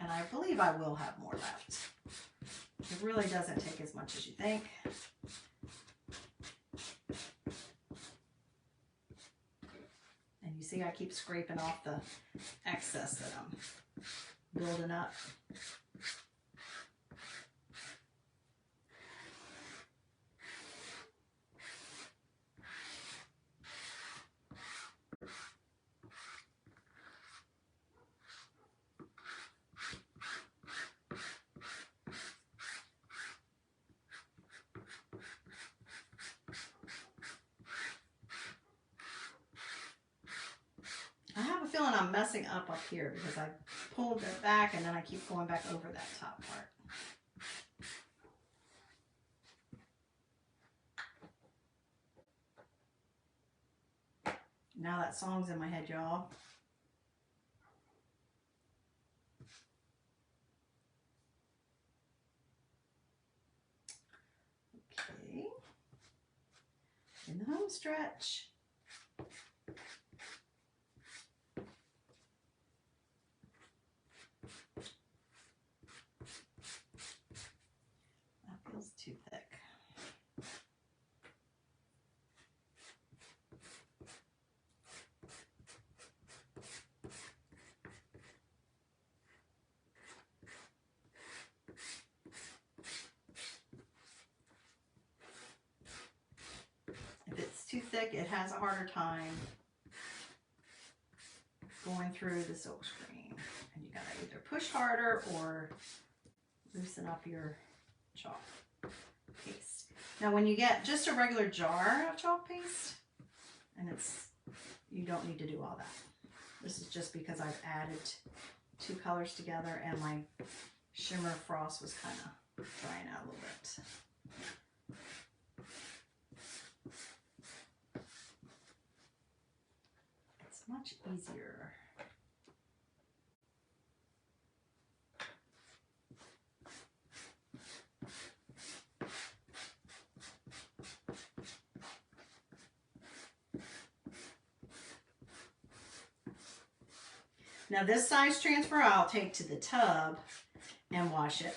And I believe I will have more left. It really doesn't take as much as you think. And you see I keep scraping off the excess that I'm building up. I have a feeling I'm messing up here because I pulled it back and then I keep going back over that top part. Now that song's in my head, y'all. Okay. In the home stretch. Too thick. If it's too thick, it has a harder time going through the silk screen. And you gotta either push harder or loosen up your chalk paste. Now when you get just a regular jar of chalk paste, and you don't need to do all that. This is just because I've added two colors together and my shimmer frost was kind of drying out a little bit. It's much easier. Now this size transfer I'll take to the tub and wash it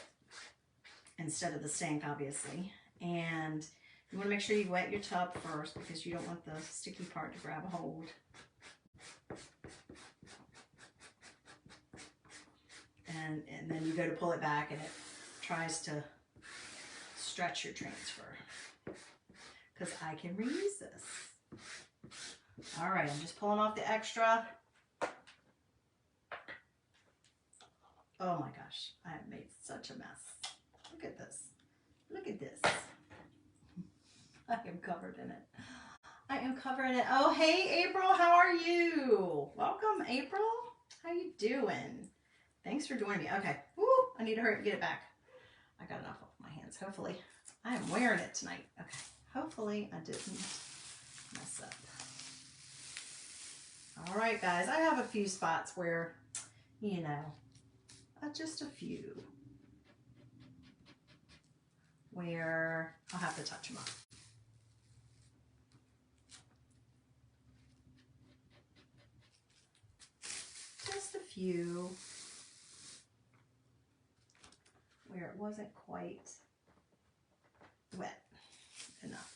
instead of the sink, obviously. And you want to make sure you wet your tub first because you don't want the sticky part to grab a hold. And then you go to pull it back and it tries to stretch your transfer. Because I can reuse this. All right, I'm just pulling off the extra. Oh my gosh, I have made such a mess. Look at this. Look at this. I am covered in it. I am covered in it. Oh, hey, April, how are you? Welcome, April. How you doing? Thanks for joining me. Okay. Woo, I need to hurry up and get it back. I got enough off my hands, hopefully. I am wearing it tonight. Okay, hopefully I didn't mess up. All right, guys, I have a few spots where, you know, just a few where I'll have to touch them up. Just a few where it wasn't quite wet enough.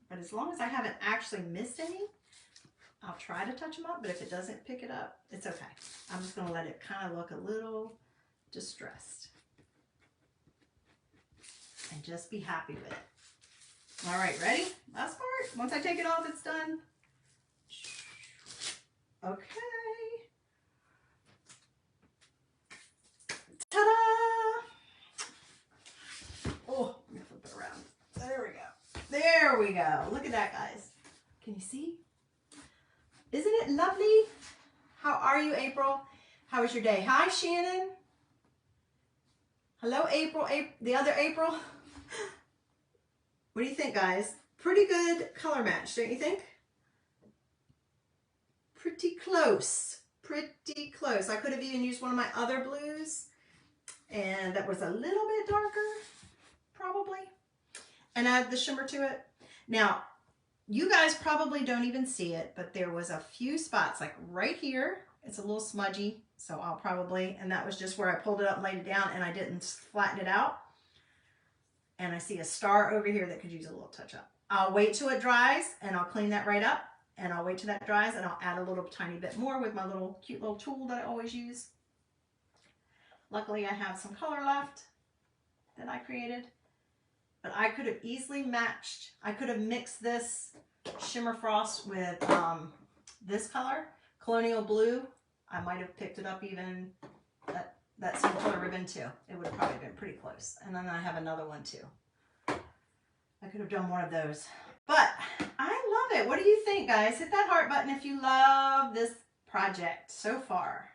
But as long as I haven't actually missed any, I'll try to touch them up, but if it doesn't pick it up, it's okay. I'm just going to let it kind of look a little distressed. And just be happy with it. All right, ready? Last part. Once I take it off, it's done. Okay. Ta-da! Oh, let me flip it around. There we go. There we go. Look at that, guys. Can you see? Isn't it lovely? How are you, April? How was your day? Hi, Shannon. Hello, April. The other April. What do you think, guys? Pretty good color match, don't you think? Pretty close. Pretty close. I could have even used one of my other blues, and that was a little bit darker, probably, and add the shimmer to it. Now, you guys probably don't even see it, but there was a few spots, like right here. It's a little smudgy, so I'll probably, and that was just where I pulled it up and laid it down, and I didn't flatten it out. And I see a star over here that could use a little touch up. I'll wait till it dries, and I'll clean that right up, and I'll wait till that dries, and I'll add a little tiny bit more with my little cute little tool that I always use. Luckily, I have some color left that I created. But I could have easily matched, I could have mixed this Shimmer Frost with this color, Colonial Blue. I might have picked it up even that same color ribbon too. It would have probably been pretty close. And then I have another one too. I could have done one of those. But I love it. What do you think, guys? Hit that heart button if you love this project so far.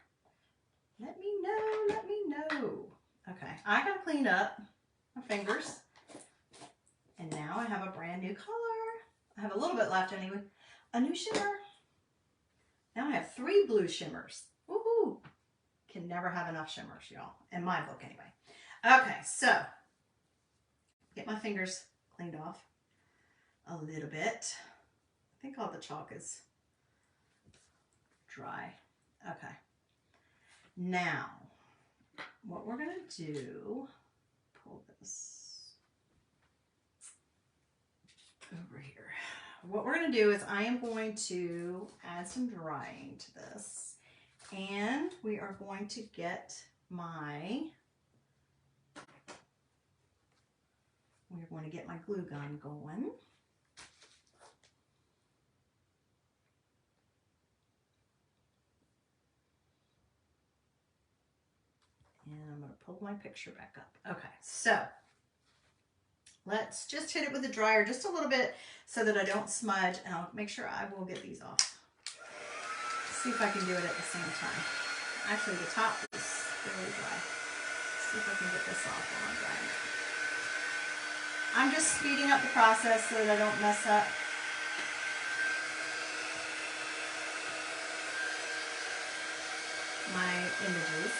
Let me know, let me know. Okay, I got cleaned up my fingers. And now I have a brand new color. I have a little bit left anyway. A new shimmer. Now I have 3 blue shimmers. Woohoo! Can never have enough shimmers, y'all. In my book, anyway. Okay, so get my fingers cleaned off a little bit. I think all the chalk is dry. Okay. Now, what we're going to do, pull this over here. What we're going to do is I am going to add some drying to this, and we are going to get my glue gun going. And I'm going to pull my picture back up. Okay, so let's just hit it with the dryer just a little bit so that I don't smudge, and I'll make sure I will get these off. See if I can do it at the same time. Actually, the top is really dry. See if I can get this off while I'm drying it. I'm just speeding up the process so that I don't mess up. My images.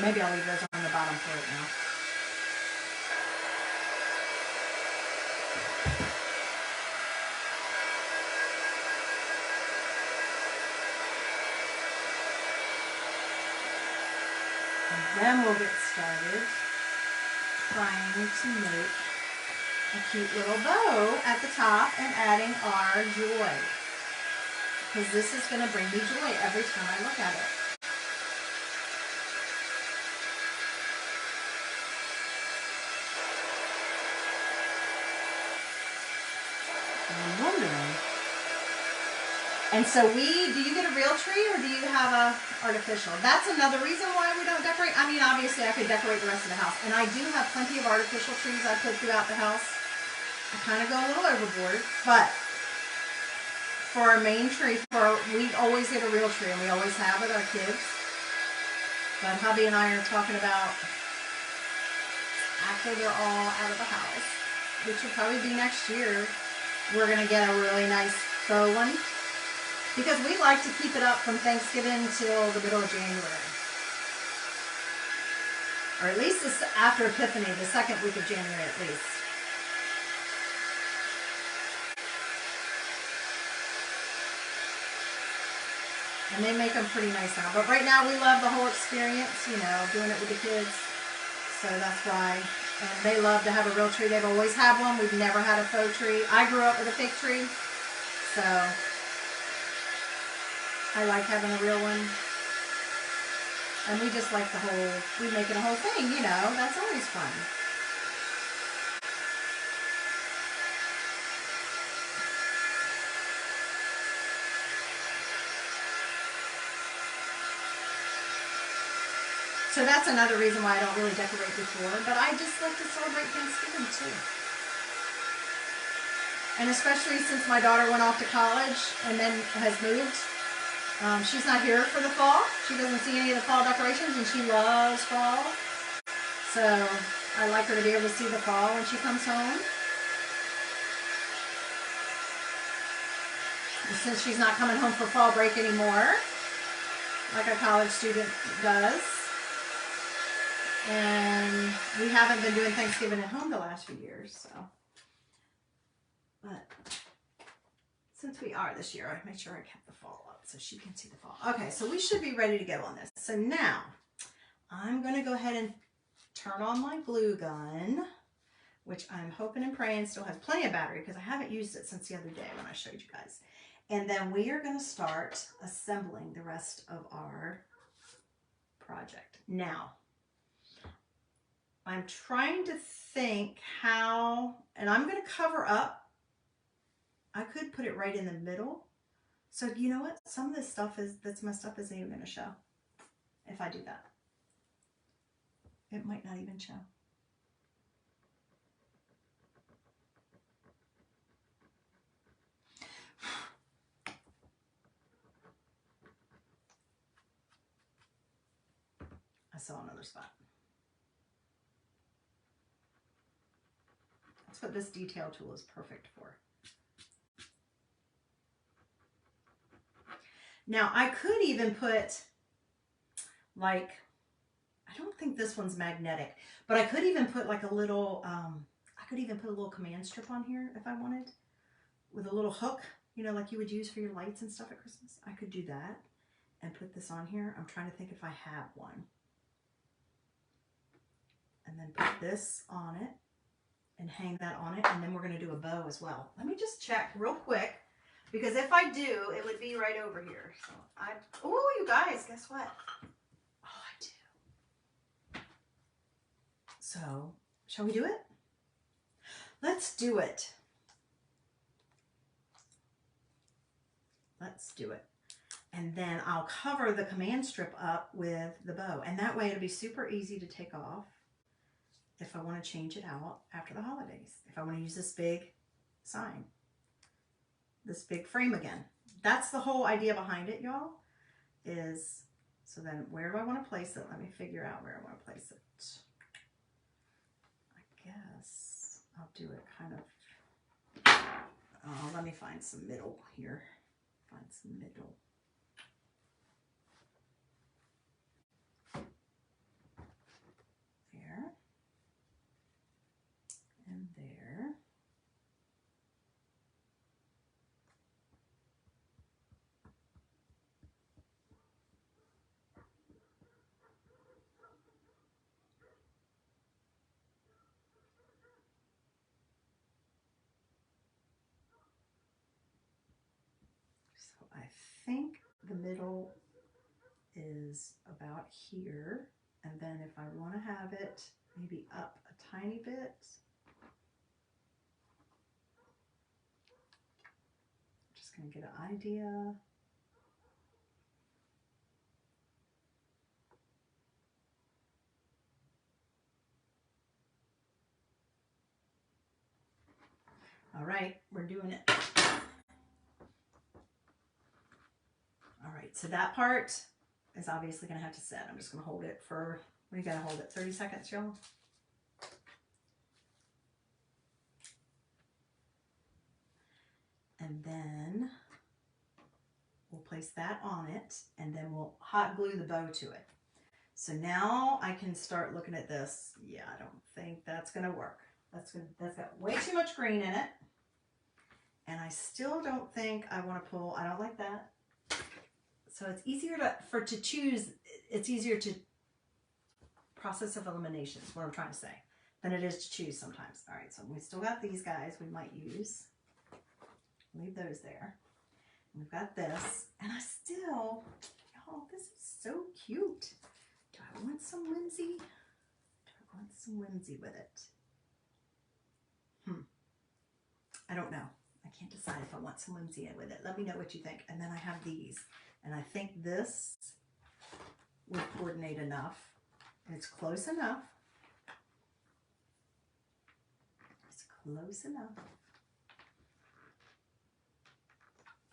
Maybe I'll leave those on the bottom for right now. And then we'll get started trying to make a cute little bow at the top and adding our joy. Because this is going to bring me joy every time I look at it. I'm wondering And so do you get a real tree or do you have a artificial? That's another reason why we don't decorate. I mean, obviously I could decorate the rest of the house. And I do have plenty of artificial trees I put throughout the house. I kind of go a little overboard, but for our main tree, we always get a real tree, and we always have with our kids. But hubby and I are talking about, after they're all out of the house, which will probably be next year, we're going to get a really nice faux one. Because we like to keep it up from Thanksgiving till the middle of January. Or at least after Epiphany, the second week of January at least. And they make them pretty nice now. But right now we love the whole experience, you know, doing it with the kids. So that's why. And they love to have a real tree. They've always had one. We've never had a faux tree. I grew up with a fake tree. So I like having a real one. And we just like we make it a whole thing, you know. That's always fun. So that's another reason why I don't really decorate before, but I just like to celebrate Thanksgiving too. And especially since my daughter went off to college and then has moved. She's not here for the fall. She doesn't see any of the fall decorations, and she loves fall. So I like her to be able to see the fall when she comes home. And since she's not coming home for fall break anymore, like a college student does. And we haven't been doing Thanksgiving at home the last few years, so. But since we are this year, I made sure I kept the fall up so she can see the fall. Okay, so we should be ready to go on this. So now, I'm going to go ahead and turn on my glue gun, which I'm hoping and praying still has plenty of battery because I haven't used it since the other day when I showed you guys. And then we are going to start assembling the rest of our project. Now, I'm trying to think how, and I'm going to cover up. I could put it right in the middle. So you know what? Some of this stuff that's messed up isn't even going to show if I do that. It might not even show. I saw another spot. That's what this detail tool is perfect for. Now I could even put, like, I don't think this one's magnetic, but I could even put like a little, I could even put a little command strip on here if I wanted, with a little hook, you know, like you would use for your lights and stuff at Christmas. I could do that and put this on here. I'm trying to think if I have one. And then put this on it and hang that on it. And then we're going to do a bow as well. Let me just check real quick, because if I do, it would be right over here. So oh, you guys, guess what? Oh, I do. So, shall we do it? Let's do it. Let's do it. And then I'll cover the command strip up with the bow. And that way it'll be super easy to take off if I want to change it out after the holidays. If I want to use this big sign, this big frame again. That's the whole idea behind it, y'all, is, so then where do I want to place it? Let me figure out where I want to place it. I guess I'll do it kind of, let me find some middle here. Find some middle. There. And there. So I think the middle is about here. And then if I want to have it maybe up a tiny bit, gonna get an idea. All right, we're doing it. All right, so that part is obviously gonna have to set. I'm just gonna hold it for, what do you gotta hold it, 30 seconds, y'all? And then we'll place that on it, and then we'll hot glue the bow to it. So now I can start looking at this. Yeah, I don't think that's gonna work. That's got way too much green in it. And I still don't think I want to pull, I don't like that. So it's easier to choose, it's easier to process of elimination is what I'm trying to say, than it is to choose sometimes. All right, so we still got these guys we might use. Leave those there. We've got this, and I still, y'all, this is so cute. Do I want some whimsy? Do I want some whimsy with it? I don't know. I can't decide if I want some whimsy with it. Let me know what you think. And then I have these, and I think this would coordinate enough. It's close enough. It's close enough.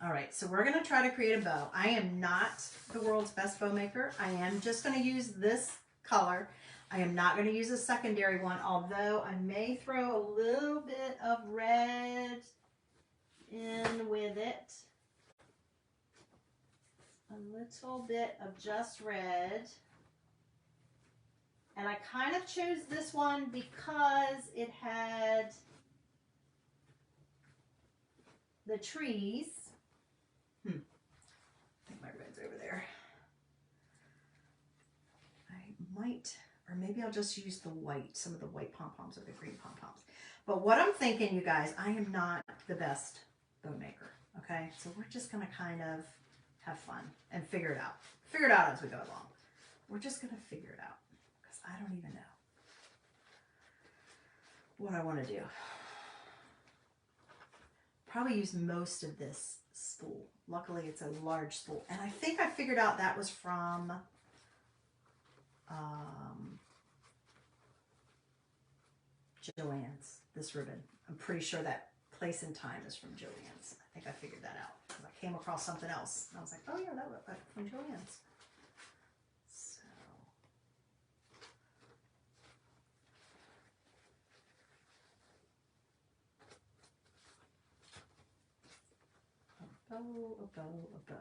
All right, so we're gonna try to create a bow. I am not the world's best bow maker. I am just gonna use this color. I am not gonna use a secondary one, although I may throw a little bit of red in with it. A little bit of just red. And I kind of chose this one because it had the trees. I think my red's over there. I might, or maybe I'll just use the white, some of the white pom-poms or the green pom-poms. But what I'm thinking, you guys, I am not the best bow maker, okay? So we're just gonna kind of have fun and figure it out. Figure it out as we go along. We're just gonna figure it out because I don't even know what I wanna do. Probably use most of this spool. Luckily, it's a large spool. And I think I figured out that was from Joann's, this ribbon. I'm pretty sure that place and time is from Joann's. I think I figured that out because I came across something else. And I was like, oh yeah, that was from Joann's. So. A bow, a bow, a bow.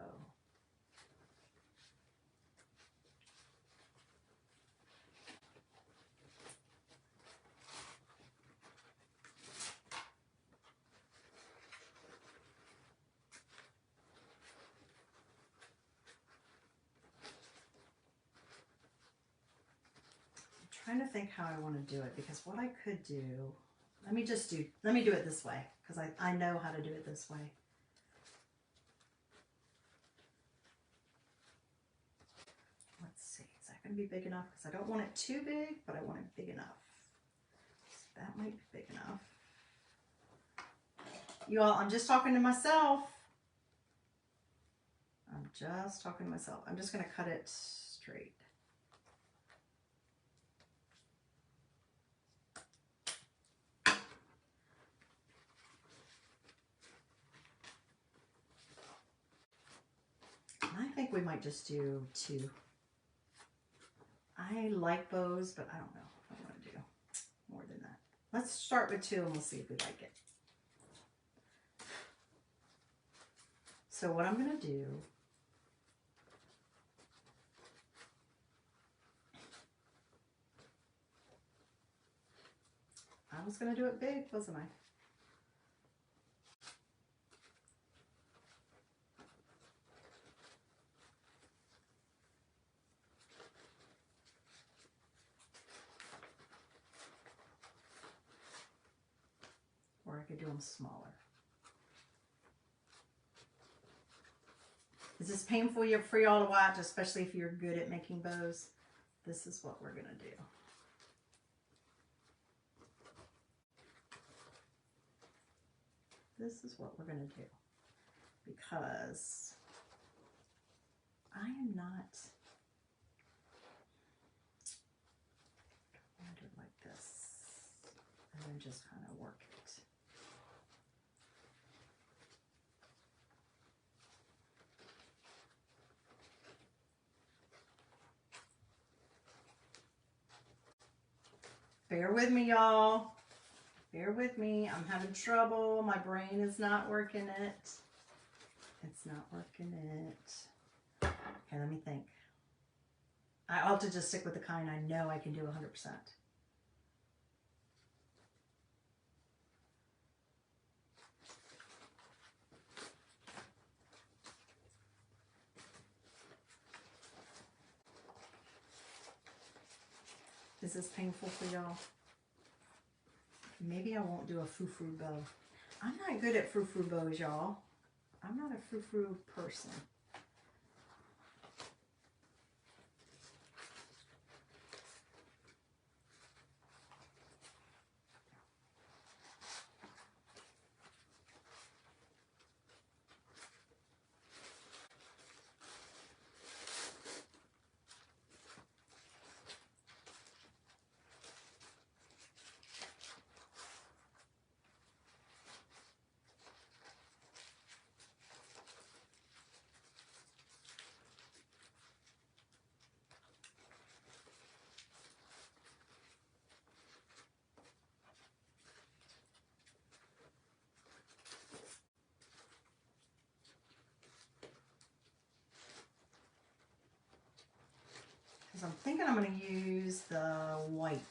Trying to think how I want to do it, because what I could do, let me do it this way, because I know how to do it this way. Let's see, is that going to be big enough? Because I don't want it too big, but I want it big enough. So that might be big enough. You all, I'm just talking to myself. I'm just talking to myself. I'm just going to cut it straight. I think we might just do 2. I like bows, but I don't know if I want to do more than that. Let's start with 2 and we'll see if we like it. So what I'm going to do, I was going to do it big, wasn't I? Or I could do them smaller. Is this painful for y'all to watch, especially if you're good at making bows? This is what we're going to do. This is what we're going to do. because I am not, I do it like this, and then just kind of work it. Bear with me, y'all. Bear with me. I'm having trouble. My brain is not working it. It's not working it. Okay, let me think. I'll have to just stick with the kind I know I can do 100%. Is this painful for y'all? Maybe I won't do a frou-frou bow. I'm not good at frou-frou bows, y'all. I'm not a frou-frou person. I'm thinking I'm going to use the white.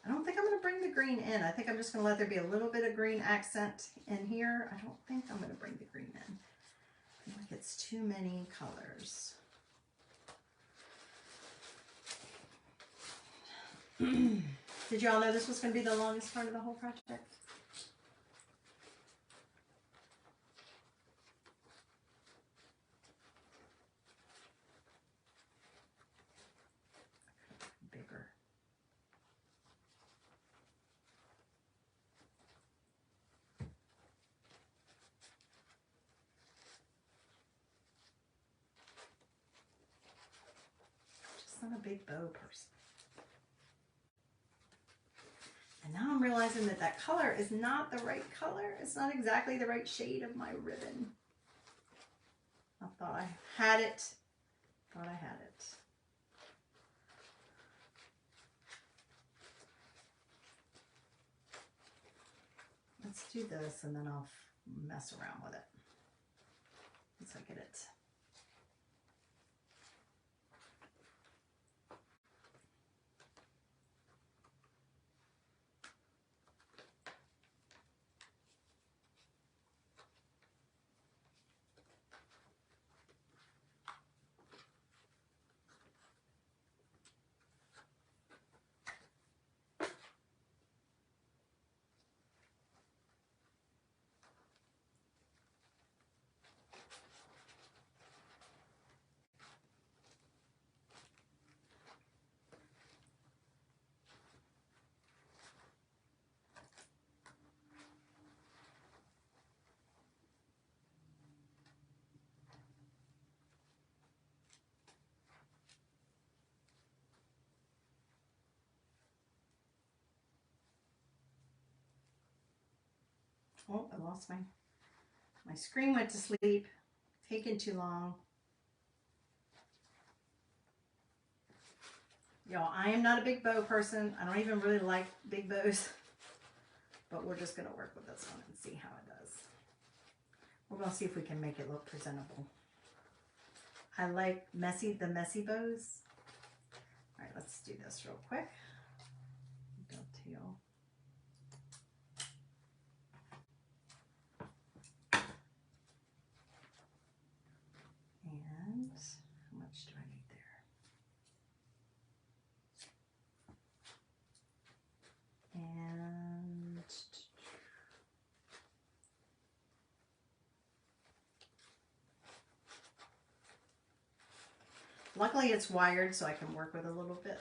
I don't think I'm going to bring the green in. I think I'm just going to let there be a little bit of green accent in here. I don't think I'm going to bring the green in. I feel like it's too many colors. Did y'all know this was going to be the longest part of the whole project? Bigger. Just not a big bow person. And now I'm realizing that that color is not the right color. It's not exactly the right shade of my ribbon. I thought I had it. Thought I had it. Let's do this and then I'll mess around with it once I get it. Oh, I lost my screen went to sleep. Taking too long. Y'all, I am not a big bow person. I don't even really like big bows. But we're just going to work with this one and see how it does. We're going to see if we can make it look presentable. I like the messy bows. All right, let's do this real quick. Dovetail. And how much do I need there? And luckily it's wired so I can work with a little bit.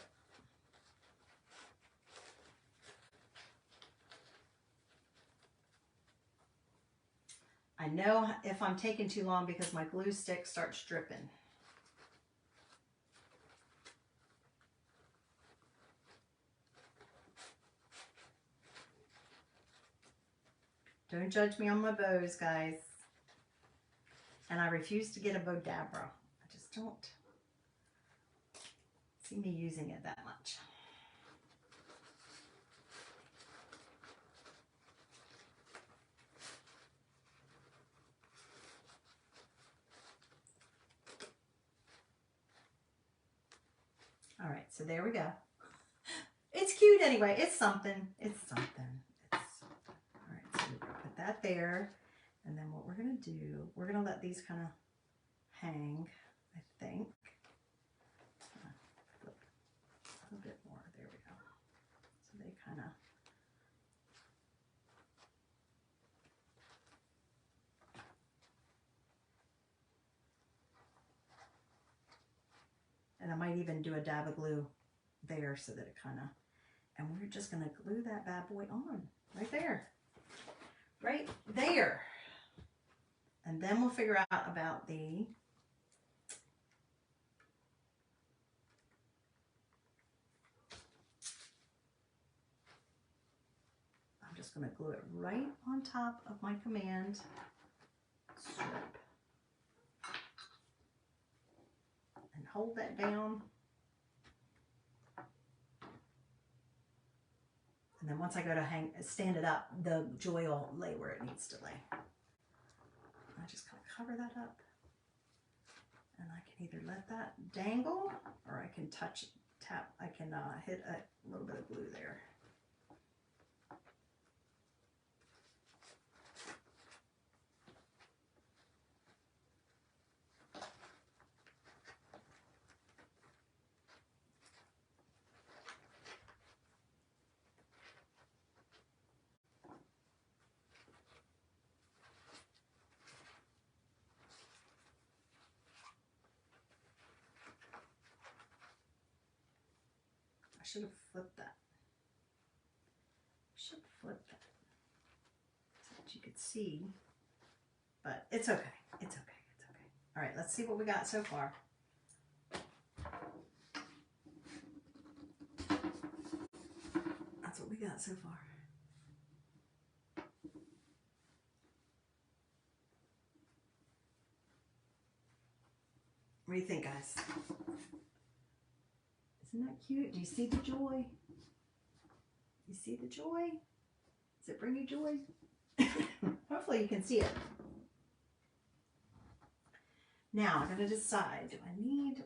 I know if I'm taking too long because my glue stick starts dripping. Don't judge me on my bows, guys. And I refuse to get a Bodabra. I just don't see me using it that much. All right, so there we go. It's cute anyway. It's something. It's something. All right, so we're gonna put that there. And then what we're gonna do, we're gonna let these kind of hang, I think. Flip a little bit more. There we go. So they kind of. And I might even do a dab of glue there so that it kind of, and we're just going to glue that bad boy on right there. Right there. And then we'll figure out about the I'm just going to glue it right on top of my command strip. And hold that down. And then once I go to stand it up, the joy will lay where it needs to lay. I just kind of cover that up. And I can either let that dangle or I can tap, I can hit a little bit of glue there. I should have flipped that. Should have flipped that so that you could see, but it's okay. It's okay. It's okay. All right, let's see what we got so far. That's what we got so far. What do you think, guys? Isn't that cute? Do you see the joy? You see the joy? Does it bring you joy? Hopefully you can see it. Now I'm going to decide, do I need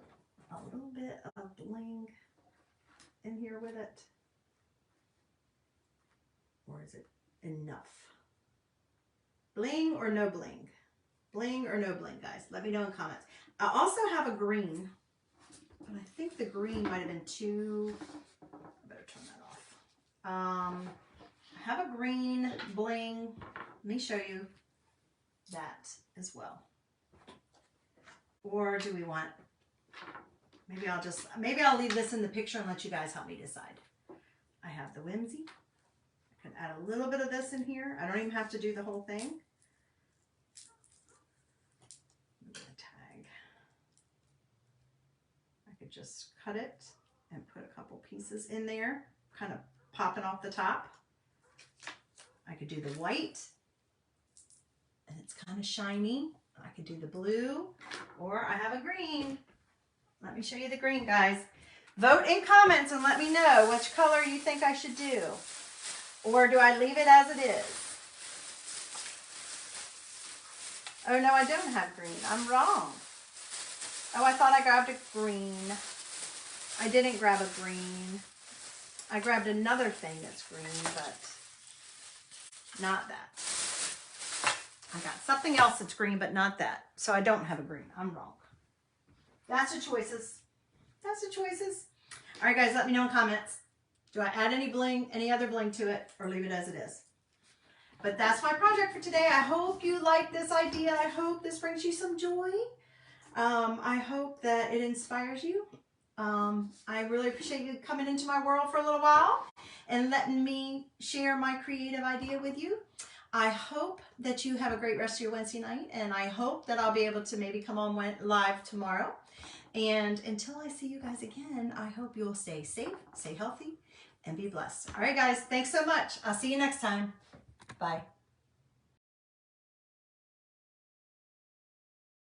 a little bit of bling in here with it? Or is it enough? Bling or no bling? Bling or no bling, guys? Let me know in comments. I also have a green, but I think the green might have been too, I better turn that off. I have a green bling. Let me show you that as well. Or do we want, maybe I'll leave this in the picture and let you guys help me decide. I have the Whimsy. I can add a little bit of this in here. I don't even have to do the whole thing. Tag. I could just cut it and put a couple pieces in there, kind of popping off the top. I could do the white, and it's kind of shiny. I could do the blue, or I have a green. Let me show you the green, guys. Vote in comments and let me know which color you think I should do. Or do I leave it as it is? Oh no, I don't have green. I'm wrong. Oh, I thought I grabbed a green. I didn't grab a green. I grabbed another thing that's green, but not that. I got something else that's green, but not that. So I don't have a green. I'm wrong. That's the choices. That's the choices. All right, guys, let me know in comments. Do I add any bling, any other bling to it, or leave it as it is? But that's my project for today. I hope you like this idea. I hope this brings you some joy. I hope that it inspires you. I really appreciate you coming into my world for a little while and letting me share my creative idea with you. I hope that you have a great rest of your Wednesday night, and I hope that I'll be able to maybe come on live tomorrow. And until I see you guys again, I hope you'll stay safe, stay healthy, and be blessed. All right, guys, thanks so much. I'll see you next time. Bye.